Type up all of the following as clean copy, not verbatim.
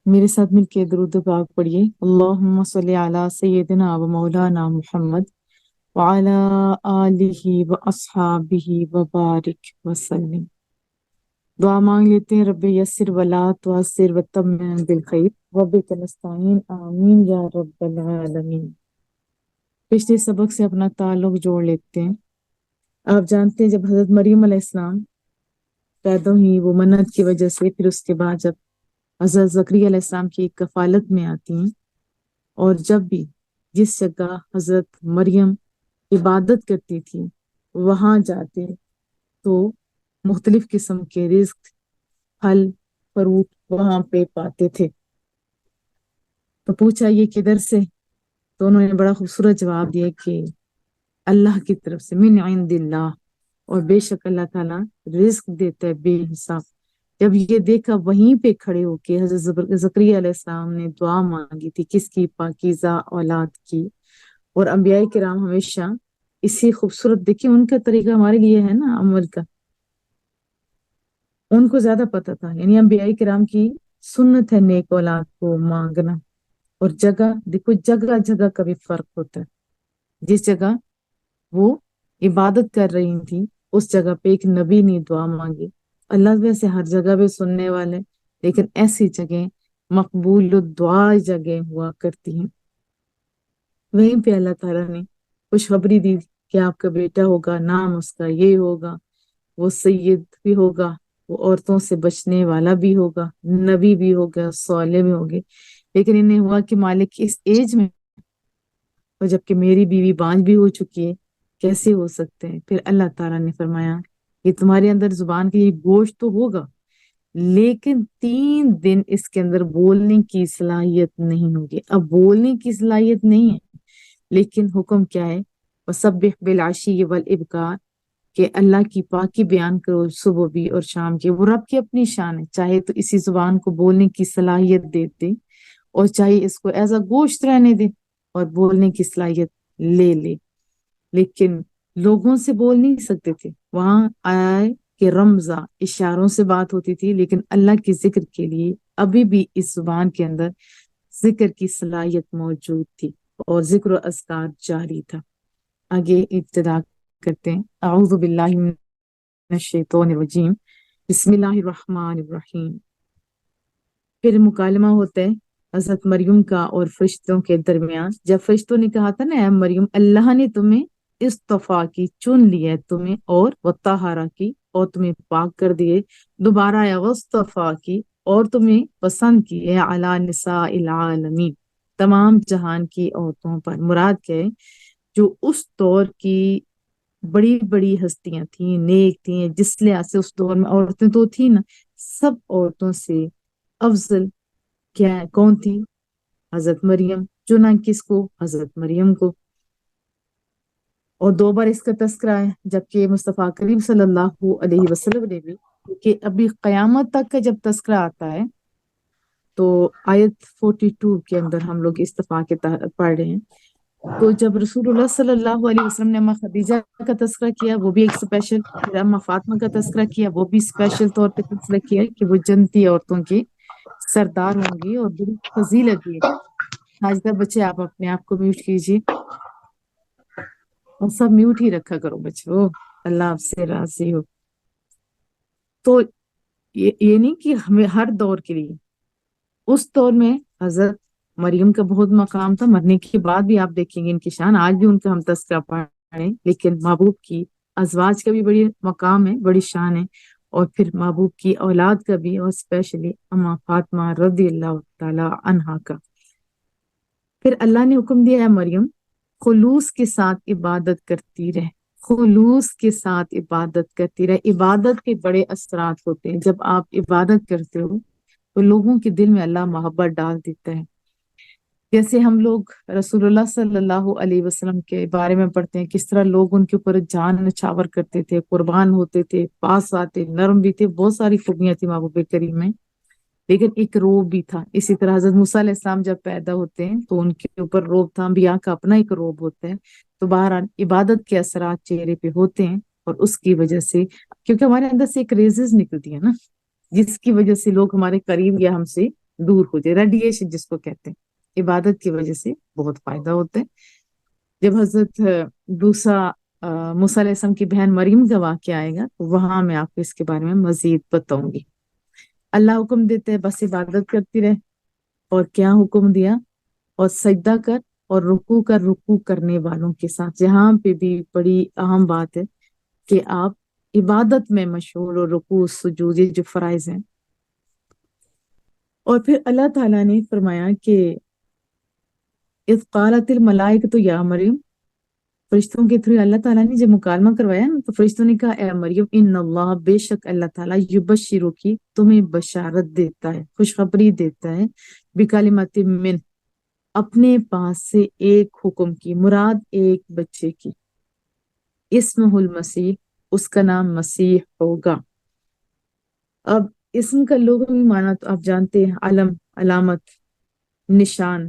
میرے ساتھ مل کے درود پاک پڑھیے۔ اللہم صلی علی سیدنا و مولانا محمد وعلی آلہ و اصحابہ وبارک وسلم۔ دعا مانگ لیتے ہیں، رب یسر ولا تعسر وتمم بالخیر وبک نستعین، آمین یا رب العالمین۔ پچھلے سبق سے اپنا تعلق جوڑ لیتے ہیں۔ آپ جانتے ہیں جب حضرت مریم علیہ السلام پیدا ہوئی وہ منت کی وجہ سے، پھر اس کے بعد جب حضرت زکریا علیہ السلام کی کفالت میں آتی ہیں، اور جب بھی جس جگہ حضرت مریم عبادت کرتی تھی وہاں جاتے تو مختلف قسم کے رزق، پھل فروٹ وہاں پہ پاتے تھے۔ تو پوچھا یہ کدھر سے؟ تو انہوں نے بڑا خوبصورت جواب دیا کہ اللہ کی طرف سے، من عند اللہ، اور بے شک اللہ تعالیٰ رزق دیتا ہے بے حساب۔ جب یہ دیکھا وہیں پہ کھڑے ہو کے حضرت زکریا علیہ السلام نے دعا مانگی تھی، کس کی؟ پاکیزہ اولاد کی۔ اور انبیاء کرام ہمیشہ اسی خوبصورت، دیکھیں ان کا طریقہ ہمارے لیے ہے نا عمل کا، ان کو زیادہ پتا تھا، یعنی انبیاء کرام کی سنت ہے نیک اولاد کو مانگنا۔ اور جگہ دیکھو، جگہ جگہ کا بھی فرق ہوتا ہے۔ جس جگہ وہ عبادت کر رہی تھی اس جگہ پہ ایک نبی نے دعا مانگی۔ اللہ ویسے ہر جگہ پہ سننے والے، لیکن ایسی جگہ مقبول الدعا جگہ ہوا کرتی ہیں، وہیں پہ اللہ تعالیٰ نے خوشخبری دی کہ آپ کا بیٹا ہوگا، نام اس کا یہ ہوگا، وہ سید بھی ہوگا، وہ عورتوں سے بچنے والا بھی ہوگا، نبی بھی ہوگا، صالح بھی ہوگے۔ لیکن انہیں ہوا کہ مالک اس ایج میں، اور جبکہ میری بیوی بانجھ بھی ہو چکی ہے، کیسے ہو سکتے ہیں؟ پھر اللہ تعالیٰ نے فرمایا کہ تمہارے اندر زبان کے لیے گوشت تو ہوگا، لیکن 3 دن اس کے اندر بولنے کی صلاحیت نہیں ہوگی۔ اب بولنے کی صلاحیت نہیں ہے، لیکن حکم کیا ہے؟ وَسَبِّحْ بِالْعَشِيِّ وَالْإِبْكَارِ، کہ اللہ کی پاکی بیان کرو صبح بھی اور شام کی۔ وہ رب کی اپنی شان ہے، چاہے تو اسی زبان کو بولنے کی صلاحیت دیتے، اور چاہے اس کو ایز اے گوشت رہنے دے اور بولنے کی صلاحیت لے لے، لیکن لوگوں سے بول نہیں سکتے تھے۔ وہاں آیا ہے کہ رمزہ اشاروں سے بات ہوتی تھی، لیکن اللہ کے ذکر کے لیے ابھی بھی اس زبان کے اندر ذکر کی صلاحیت موجود تھی، اور ذکر و اذکار جاری تھا۔ آگے ابتدا کرتے ہیں۔ اعوذ باللہ من الشیطان الرجیم، بسم اللہ الرحمن الرحیم۔ پھر مکالمہ ہوتا ہے حضرت مریم کا اور فرشتوں کے درمیان۔ جب فرشتوں نے کہا تھا نا، اے مریم، اللہ نے تمہیں استفا کی، چن لیا ہے تمہیں، اور وطہارا کی، اور تمہیں پاک کر دیے۔ دوبارہ آیا وصطفا کی، اور تمہیں پسند کی ہے، علی نساء العالمین، تمام جہان کی عورتوں پر۔ مراد کیا ہے؟ جو اس دور کی بڑی بڑی ہستیاں تھیں، نیک تھیں، جس لحاظ سے اس دور میں عورتیں تو تھیں نا، سب عورتوں سے افضل کیا ہے؟ کون تھی؟ حضرت مریم۔ چنا کس کو؟ حضرت مریم کو۔ اور 2 بار اس کا تذکرہ ہے، جبکہ مصطفیٰ کریم صلی اللہ علیہ وسلم نے بھی، کہ ابھی قیامت تک کا جب تذکرہ آتا ہے تو آیت 42 کے اندر ہم لوگ استفاء کے پڑھ رہے ہیں۔ تو جب رسول اللہ صلی اللہ علیہ وسلم نے اماں خدیجہ کا تذکرہ کیا، وہ بھی ایک اسپیشل، پھر اماں فاطمہ کا تذکرہ کیا، وہ بھی اسپیشل طور پہ تذکرہ کیا کہ وہ جنتی عورتوں کی سردار ہوں گی اور بڑی فضیلت ہے۔ ساجدہ بچے آپ اپنے آپ کو میوٹ کیجیے، اور سب میوٹ ہی رکھا کرو بچوں، اللہ آپ سے راضی ہو۔ تو یہ نہیں کہ ہمیں ہر دور کے لیے، اس دور میں حضرت مریم کا بہت مقام تھا، مرنے کے بعد بھی آپ دیکھیں گے ان کی شان، آج بھی ان کا ہم تذکرہ پڑھیں، لیکن محبوب کی ازواج کا بھی بڑی مقام ہے، بڑی شان ہے، اور پھر محبوب کی اولاد کا بھی، اور اسپیشلی اماں فاطمہ رضی اللہ تعالی عنہا کا۔ پھر اللہ نے حکم دیا ہے مریم خلوص کے ساتھ عبادت کرتی رہے، خلوص کے ساتھ عبادت کرتی رہے۔ عبادت کے بڑے اثرات ہوتے ہیں، جب آپ عبادت کرتے ہو تو لوگوں کے دل میں اللہ محبت ڈال دیتا ہے۔ جیسے ہم لوگ رسول اللہ صلی اللہ علیہ وسلم کے بارے میں پڑھتے ہیں، کس طرح لوگ ان کے اوپر جان نچھاور کرتے تھے، قربان ہوتے تھے، پاس آتے، نرم بھی تھے، بہت ساری خوبیاں تھیں محبوب کریم میں، لیکن ایک روب بھی تھا۔ اسی طرح حضرت موسیٰ علیہ السلام جب پیدا ہوتے ہیں تو ان کے اوپر روب تھا، انبیاء کا اپنا ایک روب ہوتا ہے۔ تو بہرحال عبادت کے اثرات چہرے پہ ہوتے ہیں، اور اس کی وجہ سے، کیونکہ ہمارے اندر سے ایک ریزز نکلتی ہے نا، جس کی وجہ سے لوگ ہمارے قریب یا ہم سے دور ہو جائے، ریڈیشن جس کو کہتے ہیں، عبادت کی وجہ سے بہت فائدہ ہوتا ہے۔ جب حضرت دوسرا موسیٰ علیہ السلام کی بہن مریم کا واقعہ آئے گا تو وہاں میں آپ کو اس کے بارے میں مزید بتاؤں گی۔ اللہ حکم دیتے ہیں بس عبادت کرتی رہے، اور کیا حکم دیا؟ اور سجدہ کر اور رکوع کرنے والوں کے ساتھ۔ جہاں پہ بھی بڑی اہم بات ہے کہ آپ عبادت میں مشغول اور رکوع سجود، یہ جو فرائض ہیں۔ اور پھر اللہ تعالیٰ نے فرمایا کہ اذ قالت الملائکۃ یا مریم، فرشتوں کے تھرو اللہ تعالیٰ نے جب مکالمہ کروایا نا، تو فرشتوں نے کہا اے مریم ان اللہ، بے شک اللہ تعالیٰ، یبشرو کی، تمہیں بشارت دیتا ہے، خوشخبری دیتا ہے، بکلمات من، اپنے پاس سے ایک حکم کی، مراد ایک بچے کی، اسمہ المسیح، اس کا نام مسیح ہوگا۔ اب اسم کا لغوی معنی تو آپ جانتے ہیں، علم، علامت، نشان،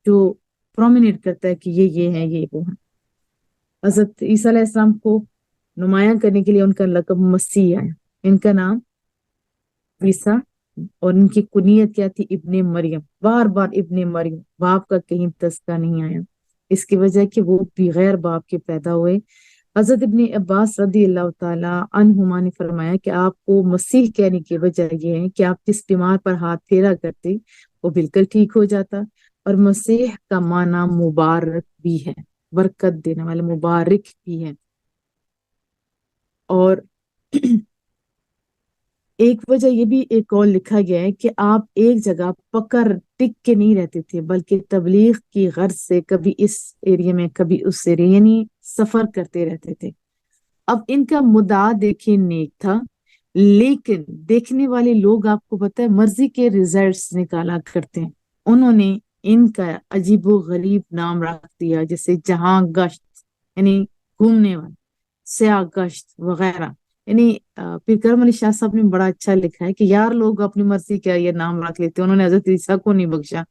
جو پرومینیٹ کرتا ہے کہ یہ ہے، یہ وہ ہے۔ حضرت عیسیٰ علیہ السلام کو نمایاں کرنے کے لیے ان کا لقب مسیح ہے، ان کا نام عیسیٰ، اور ان کی کنیت کیا تھی؟ ابن مریم، بار بار ابن مریم، باپ کا کہیں تذکرہ نہیں آیا، اس کی وجہ کہ وہ بغیر باپ کے پیدا ہوئے۔ حضرت ابن عباس رضی اللہ تعالی عنہما نے فرمایا کہ آپ کو مسیح کہنے کی وجہ یہ ہے کہ آپ جس بیمار پر ہاتھ پھیرا کرتے وہ بالکل ٹھیک ہو جاتا، اور مسیح کا معنی مبارک بھی ہے، برکت دینے والے، مبارک بھی ہے۔ اور ایک وجہ یہ بھی ایک اور لکھا گیا ہے کہ آپ ایک جگہ پکڑ ٹک کے نہیں رہتے تھے، بلکہ تبلیغ کی غرض سے کبھی اس ایریا میں کبھی اس ایریا، یعنی سفر کرتے رہتے تھے۔ اب ان کا مدعا دیکھیں نیک تھا، لیکن دیکھنے والے لوگ آپ کو پتہ ہے مرضی کے ریزلٹس نکالا کرتے ہیں۔ انہوں نے ان کا عجیب و غریب نام رکھ دیا، جیسے جہاں گشت، یعنی گھومنے والے، سیاح گشت وغیرہ۔ یعنی پھر کرم علی شاہ صاحب نے بڑا اچھا لکھا ہے کہ یار لوگ اپنی مرضی کا یہ نام رکھ لیتے، انہوں نے حضرت عیسیٰ کو نہیں بخشا،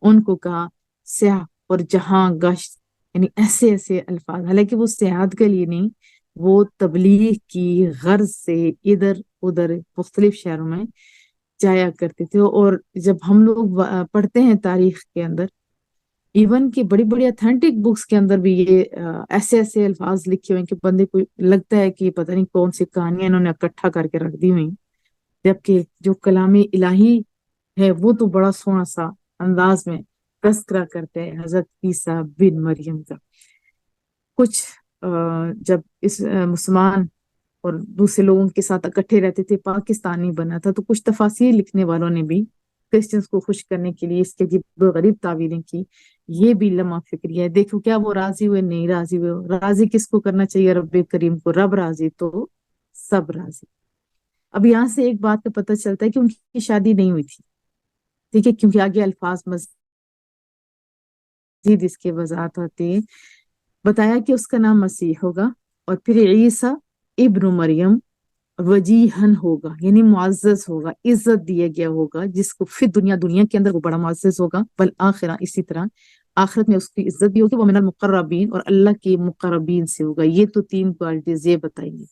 ان کو کہا سیاح اور جہاں گشت، یعنی ایسے ایسے الفاظ، حالانکہ وہ سیاحت کے لیے نہیں، وہ تبلیغ کی غرض سے ادھر ادھر مختلف شہروں میں جایا کرتے تھے۔ اور جب ہم لوگ پڑھتے ہیں تاریخ کے اندر، ایون کہ بڑی بڑی اتھینٹک بکس کے اندر بھی یہ ایسے ایسے الفاظ لکھے ہوئے ہیں کہ بندے کو لگتا ہے کہ پتہ نہیں کون سی کہانیاں انہوں نے اکٹھا کر کے رکھ دی ہوئی، جبکہ جو کلام الہی ہے وہ تو بڑا سونا سا انداز میں تذکرہ کرتے ہیں حضرت عیسیٰ بن مریم کا۔ کچھ جب اس مسلمان اور دوسرے لوگوں کے ساتھ اکٹھے رہتے تھے، پاکستانی بنا تھا، تو کچھ تفاسیر لکھنے والوں نے بھی کرسچنس کو خوش کرنے کے لیے اس کے عجیب و غریب تعویلیں کی۔ یہ بھی لمحہ فکری ہے، دیکھو کیا وہ راضی ہوئے؟ نہیں راضی ہوئے۔ راضی کس کو کرنا چاہیے؟ رب کریم کو۔ رب راضی تو سب راضی۔ اب یہاں سے ایک بات کا پتہ چلتا ہے کہ ان کی شادی نہیں ہوئی تھی، ٹھیک ہے، کیونکہ آگے الفاظ مزید اس کے وضاحت ہوتی ہے۔ بتایا کہ اس کا نام مسیح ہوگا، اور پھر عیسیٰ ابن مریم وجیہن ہوگا، یعنی معزز ہوگا، عزت دیا گیا ہوگا، جس کو پھر دنیا کے اندر وہ بڑا معزز ہوگا، بل آخرہ اسی طرح آخرت میں اس کی عزت بھی ہوگی، وہ من المقربین، اور اللہ کے مقربین سے ہوگا۔ یہ تو تین کوالٹیز یہ بتائیں گے۔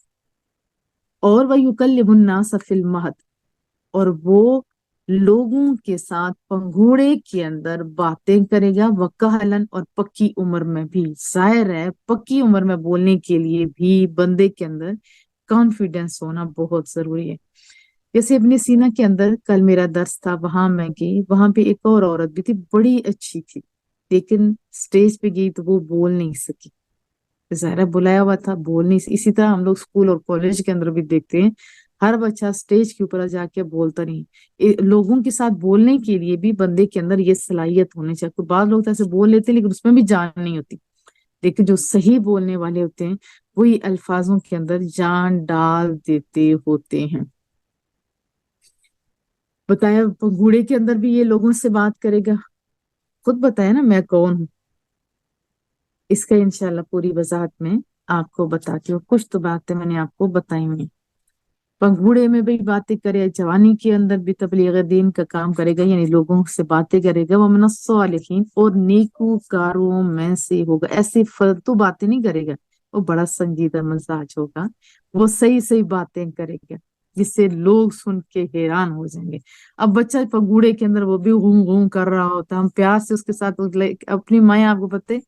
اور وَيُكَلِّمُ النَّاسَ فِي الْمَهْدِ، اور وہ لوگوں کے ساتھ پنگھوڑے کے اندر باتیں کرے گا، وَكَهْلًا، اور پکی عمر میں بھی۔ ظاہر ہے پکی عمر میں بولنے کے لیے بھی بندے کے اندر کانفیڈنس ہونا بہت ضروری ہے۔ جیسے ابن سینا کے اندر کل میرا درس تھا، وہاں میں گئی، وہاں پہ ایک اور عورت بھی تھی، بڑی اچھی تھی، لیکن سٹیج پہ گئی تو وہ بول نہیں سکی۔ ظاہرہ بلایا ہوا تھا، بول نہیں سکی۔ اسی طرح ہم لوگ اسکول اور کالج کے اندر بھی دیکھتے ہیں، ہر بچہ سٹیج کے اوپر جا کے بولتا نہیں۔ لوگوں کے ساتھ بولنے کے لیے بھی بندے کے اندر یہ صلاحیت ہونی چاہیے۔ بعض لوگ تو ایسے بول لیتے ہیں لیکن اس میں بھی جان نہیں ہوتی، لیکن جو صحیح بولنے والے ہوتے ہیں وہی الفاظوں کے اندر جان ڈال دیتے ہوتے ہیں۔ بتایا گھوڑے کے اندر بھی یہ لوگوں سے بات کرے گا، خود بتایا نا میں کون ہوں۔ اس کا انشاءاللہ پوری وضاحت میں آپ کو بتاتی ہوں، کچھ تو باتیں میں نے آپ کو بتائی ہوئی۔ پنگھوڑے میں بھی باتیں کرے، جوانی کے اندر بھی تبلیغ دین کا کام کرے گا، یعنی لوگوں سے باتیں کرے گا، وَمِنَ الصَّالِحِينَ، اور نیکوکاروں میں سے ہوگا۔ ایسے فالتو باتیں نہیں کرے گا، وہ بڑا سنجیدہ مزاج ہوگا، وہ صحیح صحیح باتیں کرے گا۔ جس سے لوگ سن کے حیران ہو جائیں گے. اب بچہ پگوڑے کے اندر وہ بھی غوں غوں کر رہا ہوتا ہے، ہم پیار سے اس کے ساتھ اپنی مائیں آپ کو پتہ ہے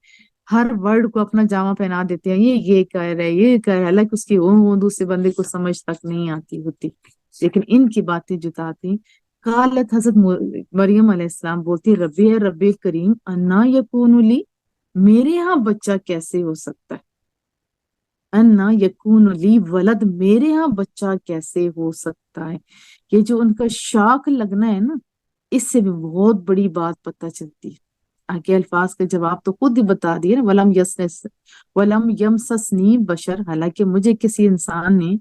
ہر ورڈ کو اپنا جامہ پہنا دیتے ہیں، یہ کہہ رہا ہے، یہ کہہ رہا ہے، حالانکہ اس کی وہ دوسرے بندے کو سمجھ تک نہیں آتی ہوتی. لیکن ان کی باتیں جتاتی. قالت حضرت مریم علیہ السلام بولتی ربی ہے ربی کریم انا یکون لی، میرے ہاں بچہ کیسے ہو سکتا ہے، انا یکون لی ولد، میرے ہاں بچہ کیسے ہو سکتا ہے. یہ جو ان کا شاک لگنا ہے نا، اس سے بھی بہت بڑی بات پتہ چلتی ہے. آگے الفاظ کا جواب تو خود ہی بتا دیا نا، ولم یمسسنی بشر، حالانکہ مجھے کسی انسان نے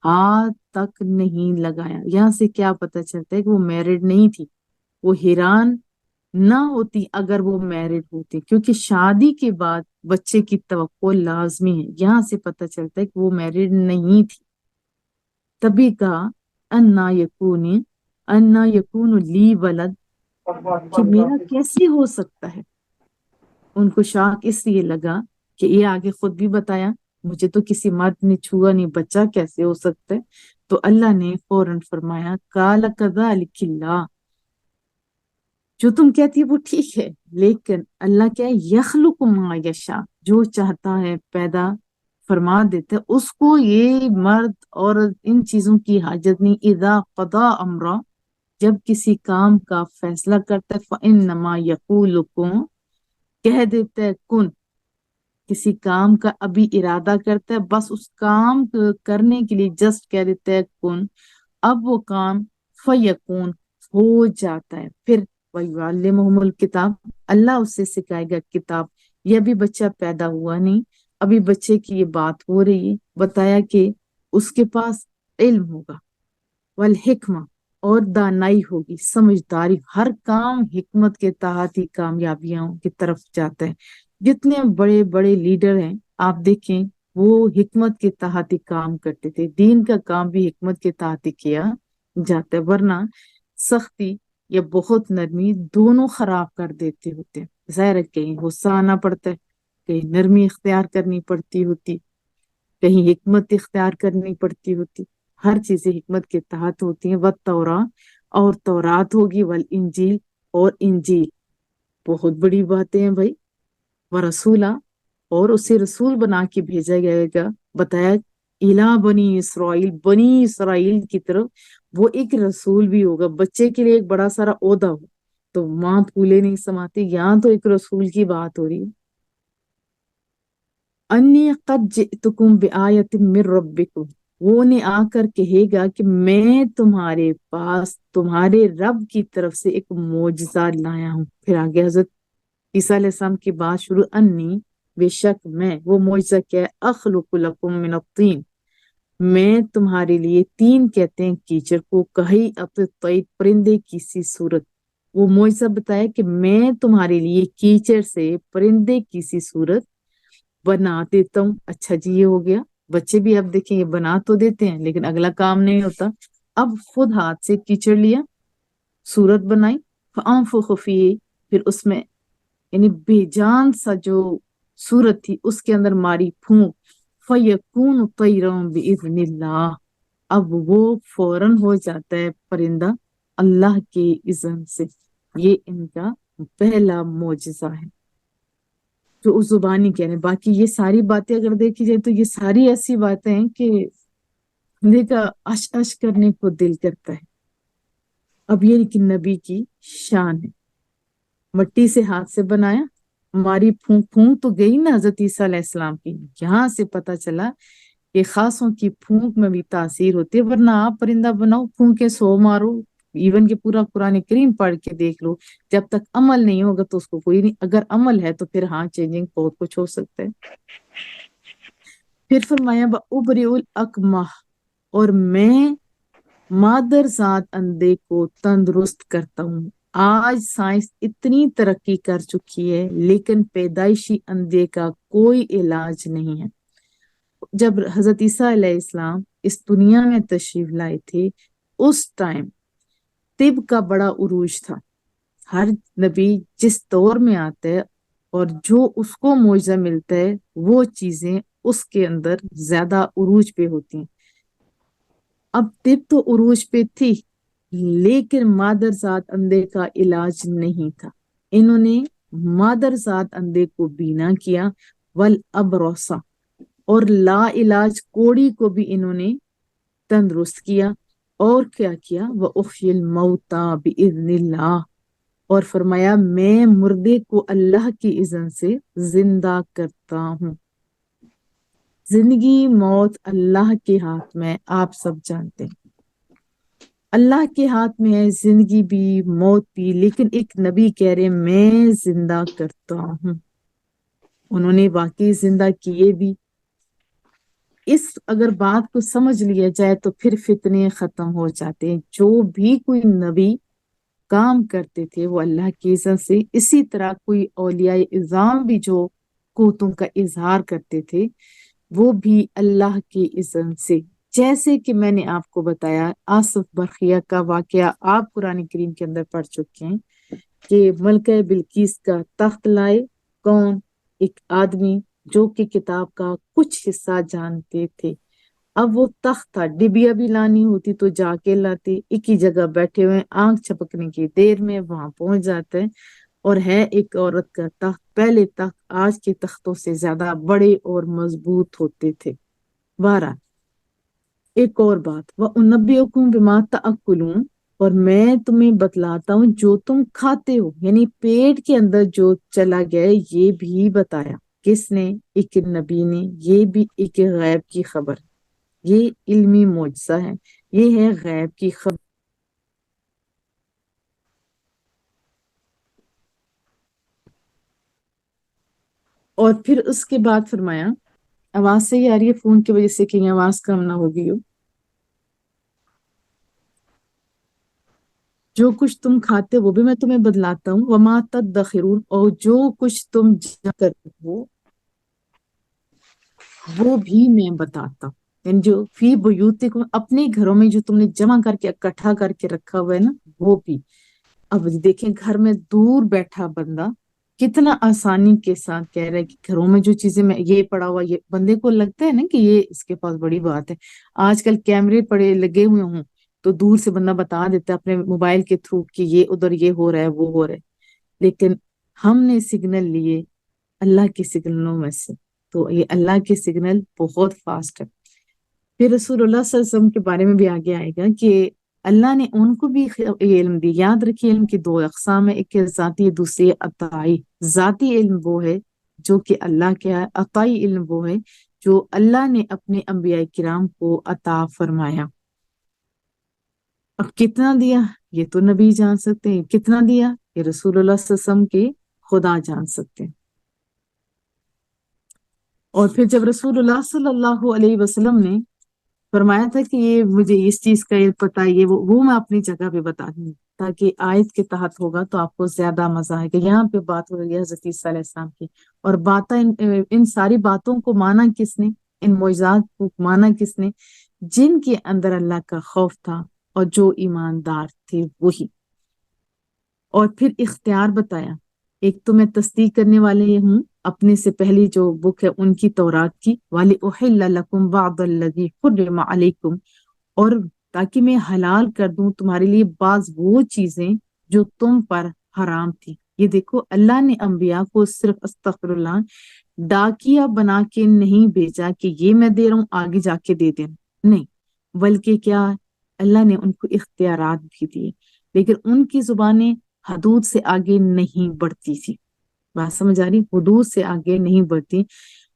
ہاتھ تک نہیں لگایا. یہاں سے کیا پتہ چلتا ہے کہ وہ میرڈ نہیں تھی. وہ حیران نہ ہوتی اگر وہ میرڈ ہوتی، کیونکہ شادی کے بعد بچے کی توقع لازمی ہے. یہاں سے پتہ چلتا ہے کہ وہ میرڈ نہیں تھی. تبھی کہا انا یکون لی ولد، کہ میرا کیسے ہو سکتا ہے. ان کو شاک اس لیے لگا کہ یہ آگے خود بھی بتایا مجھے تو کسی مرد نے چھوا نہیں، بچہ کیسے ہو سکتا ہے. تو اللہ نے فوراً فرمایا قال کذالک اللہ، جو تم کہتی ہے وہ ٹھیک ہے، لیکن اللہ کیا ہے یخلق ما یشاء، جو چاہتا ہے پیدا فرما دیتا ہے. اس کو یہ مرد عورت ان چیزوں کی حاجت نہیں. اذا قضا امرا، جب کسی کام کا فیصلہ کرتا ہے فانما یقول کن، کہہ دیتا ہے کن. کسی کام کا ابھی ارادہ کرتا ہے، بس اس کام کرنے کے لیے جسٹ کہہ دیتا ہے کن، اب وہ کام فیکون ہو جاتا ہے. پھر وَيُعَلِّمُهُمُ الْكِتَابَ، اللہ اسے سکھائے گا کتاب. یہ ابھی بچہ پیدا ہوا نہیں، ابھی بچے کی یہ بات ہو رہی ہے. بتایا کہ اس کے پاس علم ہوگا، والحکمہ، اور دانائی ہوگی، سمجھداری. ہر کام حکمت کے تحت ہی کامیابیوں کی طرف جاتا ہے. جتنے بڑے بڑے لیڈر ہیں آپ دیکھیں وہ حکمت کے تحت ہی کام کرتے تھے. دین کا کام بھی حکمت کے تحت ہی کیا جاتا ہے، ورنہ سختی یا بہت نرمی دونوں خراب کر دیتے ہوتے. ظاہر ہے کہیں غصہ آنا پڑتا ہے، کہیں نرمی اختیار کرنی پڑتی ہوتی، کہیں حکمت اختیار کرنی پڑتی ہوتی. ہر چیزیں حکمت کے تحت ہوتی ہیں. والتوراۃ، اور تورات ہوگی، والانجیل، اور انجیل. بہت بڑی باتیں ہیں بھائی. ورسولہ، اور اسے رسول بنا کے بھیجا جائے گا. بتایا الا بنی اسرائیل، بنی اسرائیل کی طرف وہ ایک رسول بھی ہوگا. بچے کے لیے ایک بڑا سارا عہدہ ہو تو ماں پھولے نہیں سماتی، یہاں تو ایک رسول کی بات ہو رہی ہے. انی قد جئتکم بآیۃ من ربکم، وہ نے آ کر کہے گا کہ میں تمہارے پاس تمہارے رب کی طرف سے ایک معجزہ لایا ہوں. پھر آگے حضرت عیسیٰ علیہ السلام کی بات شروع، انی، بے شک میں. وہ معجزہ کیا ہے؟ اخلق لکم من الطین، میں تمہارے لیے، تین کہتے ہیں کیچڑ کو، کہی الطیر، پرندے کی سی صورت. وہ معجزہ بتایا کہ میں تمہارے لیے کیچڑ سے پرندے کی سی صورت بنا دیتا ہوں. اچھا جی یہ ہو گیا. بچے بھی اب دیکھیں یہ بنا تو دیتے ہیں لیکن اگلا کام نہیں ہوتا. اب خود ہاتھ سے کیچڑ لیا، صورت بنائی، فانفخ فیہ، پھر اس میں یعنی بے جان سا جو صورت تھی اس کے اندر ماری پھونک، فیکون طیرا باذن اللہ، اب وہ فوراً ہو جاتا ہے پرندہ اللہ کے اذن سے. یہ ان کا پہلا معجزہ ہے جو اس زبانی کہہ رہے ہیں. باقی یہ ساری باتیں اگر دیکھی جائے تو یہ ساری ایسی باتیں ہیں کہ بندے کا اش اش کرنے کو دل کرتا ہے. اب یہ کہ نبی کی شان ہے، مٹی سے ہاتھ سے بنایا، ہماری پھونک پھونک تو گئی نا حضرت عیسیٰ علیہ السلام کی. یہاں سے پتہ چلا کہ خاصوں کی پھونک میں بھی تاثیر ہوتی ہے. ورنہ آپ پرندہ بناؤ، پھونکے سو مارو، ایون کہ پورا قرآن کریم پڑھ کے دیکھ لو، جب تک عمل نہیں ہوگا تو اس کو کوئی نہیں. اگر عمل ہے تو پھر ہاں چینجنگ بہت کچھ ہو سکتا ہے. پھر فرمایا بَأُبْرِئُ الْأَكْمَحَ، اور میں مادر ذات اندھے کو تندرست کرتا ہوں. آج سائنس اتنی ترقی کر چکی ہے لیکن پیدائشی اندھے کا کوئی علاج نہیں ہے. جب حضرت عیسیٰ علیہ السلام اس دنیا میں تشریف لائے تھے اس ٹائم طب کا عروج عروج تھا. ہر نبی جس دور میں آتا ہے اور جو اس کو معجزہ ملتا ہے وہ چیزیں اس کے اندر زیادہ عروج پہ ہوتی ہیں. اب طب تو عروج پہ تھی، لیکن مادر ذات اندھے کا علاج نہیں تھا۔ انہوں نے مادر ذات اندھے کو بینا کیا، ول ابروسا، اور لا علاج کوڑی کو بھی انہوں نے تندرست کیا، اور کیا کیا، وہ احیی الموتا باذن اللہ، اور فرمایا میں مردے کو اللہ کی اذن سے زندہ کرتا ہوں۔ زندگی موت اللہ کے ہاتھ میں، آپ سب جانتے ہیں اللہ کے ہاتھ میں ہے زندگی بھی موت بھی، لیکن ایک نبی کہہ رہے میں زندہ کرتا ہوں۔ انہوں نے واقعی زندہ کیے بھی۔ اس اگر بات کو سمجھ لیا جائے تو پھر فتنے ختم ہو جاتے ہیں۔ جو بھی کوئی نبی کام کرتے تھے وہ اللہ کی اذن سے، اسی طرح کوئی اولیاء اعظام بھی جو قوتوں کا اظہار کرتے تھے وہ بھی اللہ کی اذن سے۔ جیسے کہ میں نے آپ کو بتایا آصف برقیہ کا واقعہ آپ قرآن کریم کے اندر پڑھ چکے ہیں کہ ملکہ بلقیس کا تخت لائے کون؟ ایک آدمی جو کہ کتاب کا کچھ حصہ جانتے تھے۔ اب وہ تخت تھا، ڈبیا بھی لانی ہوتی تو جا کے لاتے، ایک ہی جگہ بیٹھے ہوئے آنکھ چھپکنے کی دیر میں وہاں پہنچ جاتے ہیں، اور ہے ایک عورت کا تخت۔ پہلے تخت آج کے تختوں سے زیادہ بڑے اور مضبوط ہوتے تھے۔ بہرحال ایک اور بات، وَأُنَبِّئُكُم بِمَا تَأْكُلُونَ، اور میں تمہیں بتلاتا ہوں جو تم کھاتے ہو، یعنی پیٹ کے اندر جو چلا گیا ہے، یہ بھی بتایا کس نے؟ ایک نبی نے۔ یہ بھی ایک غیب کی خبر، یہ علمی معجزہ ہے، یہ ہے غیب کی خبر۔ اور پھر اس کے بعد فرمایا، آواز صحیح آ رہی ہے؟ فون کی وجہ سے کہیں آواز کم نہ ہوگی ہو۔ جو کچھ تم کھاتے وہ بھی میں تمہیں بدلاتا ہوں، وما تدخرون، اور جو کچھ تم جمع کرتے ہو وہ بھی میں بتاتا ہوں۔ یعنی جو فی بیوتکم، اپنے گھروں میں جو تم نے جمع کر کے اکٹھا کر کے رکھا ہوا ہے نا، وہ بھی۔ اب دیکھیں گھر میں دور بیٹھا بندہ کتنا آسانی کے ساتھ کہہ رہا ہے کہ گھروں میں جو چیزیں میں یہ پڑا ہوا، یہ بندے کو لگتا ہے نا کہ یہ اس کے پاس بڑی بات ہے۔ آج کل کیمرے پڑے لگے ہوئے ہوں تو دور سے بندہ بتا دیتا ہے اپنے موبائل کے تھرو کہ یہ ادھر یہ ہو رہا ہے وہ ہو رہا ہے، لیکن ہم نے سگنل لیے اللہ کے سگنلوں میں سے، تو یہ اللہ کے سگنل بہت فاسٹ ہے۔ پھر رسول اللہ صلی اللہ علیہ وسلم کے بارے میں بھی آگے آئے گا کہ اللہ نے ان کو بھی یہ علم دی۔ یاد رکھیے علم کی دو اقسام ہے، ایک ہے ذاتی ہے، دوسری ہے عطائی۔ ذاتی علم وہ ہے جو کہ اللہ کیا ہے، عطائی علم وہ ہے جو اللہ نے اپنے انبیاء کرام کو عطا فرمایا۔ اب کتنا دیا یہ تو نبی جان سکتے ہیں، کتنا دیا یہ رسول اللہ صلی اللہ علیہ وسلم کے خدا جان سکتے ہیں۔ اور پھر جب رسول اللہ صلی اللہ علیہ وسلم نے فرمایا تھا کہ یہ مجھے اس چیز کا علم پتہ ہے، یہ وہ میں اپنی جگہ پہ بتا دوں تاکہ آیت کے تحت ہوگا تو آپ کو زیادہ مزہ آئے گا۔ یہاں پہ بات ہو رہی ہے حضرت عیسیٰ علیہ السلام کی، اور ان ساری باتوں کو مانا کس نے؟ ان معجزات کو مانا کس نے؟ جن کے اندر اللہ کا خوف تھا اور جو ایماندار تھے وہی۔ اور پھر اختیار بتایا، ایک تو میں تصدیق کرنے والے یہ ہوں اپنے سے پہلی جو بک ہے ان کی، تورات کی، وَلِأُحِلَّ لَكُمْ بَعْضَ الَّذِي حُرِّمَ عَلَيْكُمْ، اور تاکہ میں حلال کر دوں تمہارے لیے بعض وہ چیزیں جو تم پر حرام تھی۔ یہ دیکھو اللہ نے انبیاء کو صرف استغفر اللہ ڈاکیا بنا کے نہیں بھیجا کہ یہ میں دے رہا ہوں آگے جا کے دے دینا، نہیں، بلکہ کیا اللہ نے ان کو اختیارات بھی دیے، لیکن ان کی زبانیں حدود سے آگے نہیں بڑھتی تھی۔ بات سمجھ آ رہی؟ حدود سے آگے نہیں بڑھتی۔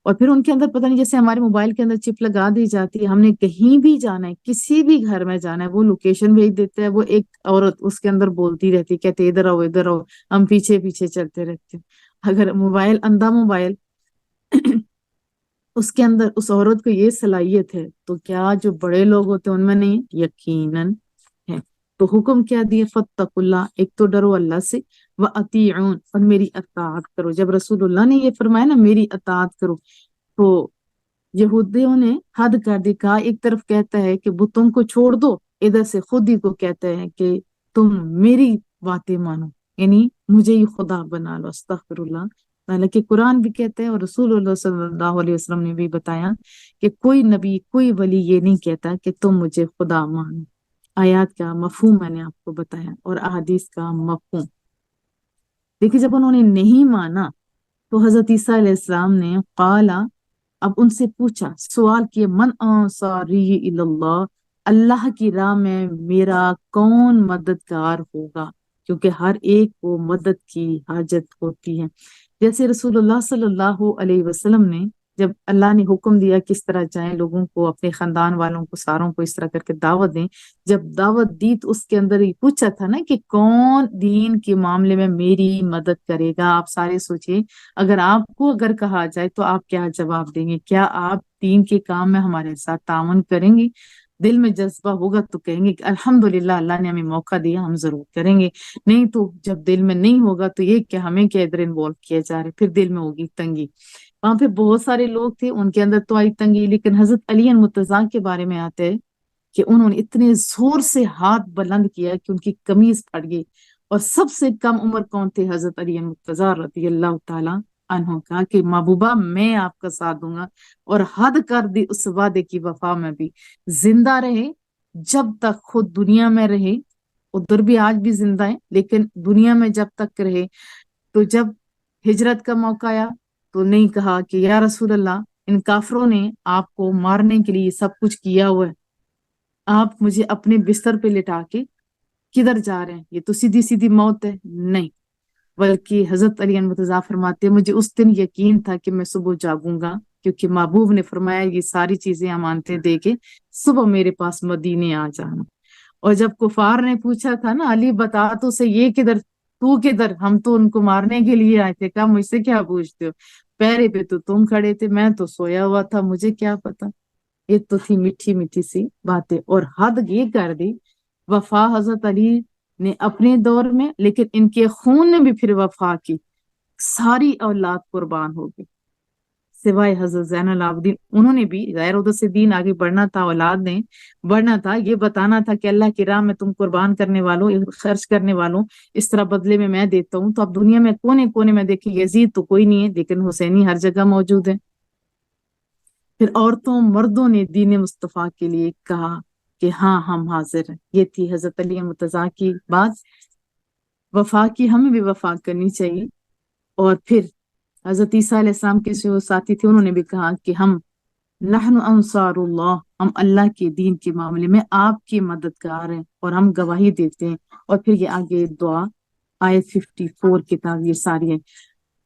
اور پھر ان کے اندر پتہ نہیں، جیسے ہمارے موبائل کے اندر چپ لگا دی جاتی ہے، ہم نے کہیں بھی جانا ہے، کسی بھی گھر میں جانا ہے، وہ لوکیشن بھیج دیتا ہے، وہ ایک عورت اس کے اندر بولتی رہتی، کہتے ادھر آؤ ادھر آؤ، ہم پیچھے پیچھے چلتے رہتے ہیں۔ اگر موبائل اندھا موبائل اس کے اندر اس عورت کو یہ صلاحیت ہے تو کیا جو بڑے لوگ ہوتے ہیں ان میں نہیں؟ یقیناً ہے۔ تو حکم کیا دیے؟ فاتقوا اللہ، ایک تو ڈرو اللہ سے، وَأَطِیعُونَ، اور میری اطاعت کرو۔ جب رسول اللہ نے یہ فرمایا نا میری اطاعت کرو، تو یہودیوں نے حد کر دی، کہا ایک طرف کہتا ہے کہ بتوں کو چھوڑ دو، ادھر سے خود ہی کو کہتا ہے کہ تم میری باتیں مانو، یعنی مجھے ہی خدا بنا لو، استغفر اللہ۔ حالانکہ قرآن بھی کہتے ہیں اور رسول اللہ صلی اللہ علیہ وسلم نے بھی بتایا کہ کوئی نبی کوئی ولی یہ نہیں کہتا کہ تم مجھے خدا مانو۔ آیات کا مفہوم میں نے آپ کو بتایا اور احادیث کا مفہوم۔ دیکھیے جب انہوں نے نہیں مانا تو حضرت عیسیٰ علیہ السلام نے قالا، اب ان سے پوچھا، سوال کیے، من انصاری اللہ، اللہ کی راہ میں میرا کون مددگار ہوگا، کیونکہ ہر ایک کو مدد کی حاجت ہوتی ہے۔ جیسے رسول اللہ صلی اللہ علیہ وسلم نے جب اللہ نے حکم دیا کس طرح جائیں لوگوں کو، اپنے خاندان والوں کو ساروں کو اس طرح کر کے دعوت دیں، جب دعوت دی تو اس کے اندر یہ پوچھا تھا نا کہ کون دین کے معاملے میں میری مدد کرے گا۔ آپ سارے سوچیں اگر آپ کو اگر کہا جائے تو آپ کیا جواب دیں گے؟ کیا آپ دین کے کام میں ہمارے ساتھ تعاون کریں گے؟ دل میں جذبہ ہوگا تو کہیں گے کہ الحمدللہ اللہ نے ہمیں موقع دیا، ہم ضرور کریں گے۔ نہیں تو جب دل میں نہیں ہوگا تو یہ کہ ہمیں کیا ادھر انوالو کیا جا رہا ہے، پھر دل میں ہوگی تنگی۔ وہاں پہ بہت سارے لوگ تھے، ان کے اندر تو آئی تنگی، لیکن حضرت علی المرتضیٰ کے بارے میں آتے ہیں کہ انہوں نے اتنے زور سے ہاتھ بلند کیا کہ ان کی قمیض پھٹ گئی۔ اور سب سے کم عمر کون تھے؟ حضرت علی المرتضیٰ رضی اللہ تعالیٰ عنہ، کہا کہ محبوبہ میں آپ کا ساتھ دوں گا، اور حد کر دی اس وعدے کی وفا میں بھی، زندہ رہے جب تک خود دنیا میں رہے، ادھر بھی آج بھی زندہ ہے لیکن دنیا میں جب تک رہے۔ تو جب ہجرت کا موقع آیا تو نہیں کہا کہ یا رسول اللہ ان کافروں نے آپ کو مارنے کے لیے سب کچھ کیا ہوا ہے، آپ مجھے اپنے بستر پہ لٹا کے کدھر جا رہے ہیں، یہ تو سیدھی سیدھی موت ہے۔ نہیں، بلکہ حضرت علی المرتضیٰ فرماتے ہیں مجھے اس دن یقین تھا کہ میں صبح جاگوں گا، کیونکہ محبوب نے فرمایا یہ ساری چیزیں امانتیں دے کے صبح میرے پاس مدینے آ جانا۔ اور جب کفار نے پوچھا تھا نا علی بتا تو سے یہ کدھر، تو کدھر، ہم تو ان کو مارنے کے لیے آئے تھے، کہا مجھ سے کیا پوچھتے ہو، پیرے پہ تو تم کھڑے تھے، میں تو سویا ہوا تھا، مجھے کیا پتا۔ یہ تو تھی میٹھی میٹھی سی باتیں، اور حد یہ کر دی وفا حضرت علی نے اپنے دور میں، لیکن ان کے خون نے بھی پھر وفا کی، ساری اولاد قربان ہو گئی سوائے حضرت زین العابدین۔ انہوں نے بھی غیر ادھر سے دین آگے بڑھنا تھا، اولاد نے بڑھنا تھا، یہ بتانا تھا کہ اللہ کی راہ میں تم قربان کرنے والوں، خرچ کرنے والوں، اس طرح بدلے میں دیتا ہوں۔ تو اب دنیا میں کونے کونے میں دیکھیں یزید تو کوئی نہیں ہے لیکن حسینی ہر جگہ موجود ہے۔ پھر عورتوں مردوں نے دین مصطفیٰ کے لیے کہا کہ ہاں ہم حاضر ہیں۔ یہ تھی حضرت علی مرتضیٰ کی بات، وفا کی ہمیں بھی وفا کرنی چاہیے۔ اور پھر حضرت عیسیٰ علیہ السلام کے جو ساتھی تھے انہوں نے بھی کہا کہ ہم نحن انصار اللہ، ہم اللہ کے دین کے معاملے میں آپ کے مددگار ہیں اور ہم گواہی دیتے ہیں۔ اور پھر یہ آگے دعا آیت 54 کتاب یہ ساری ہے۔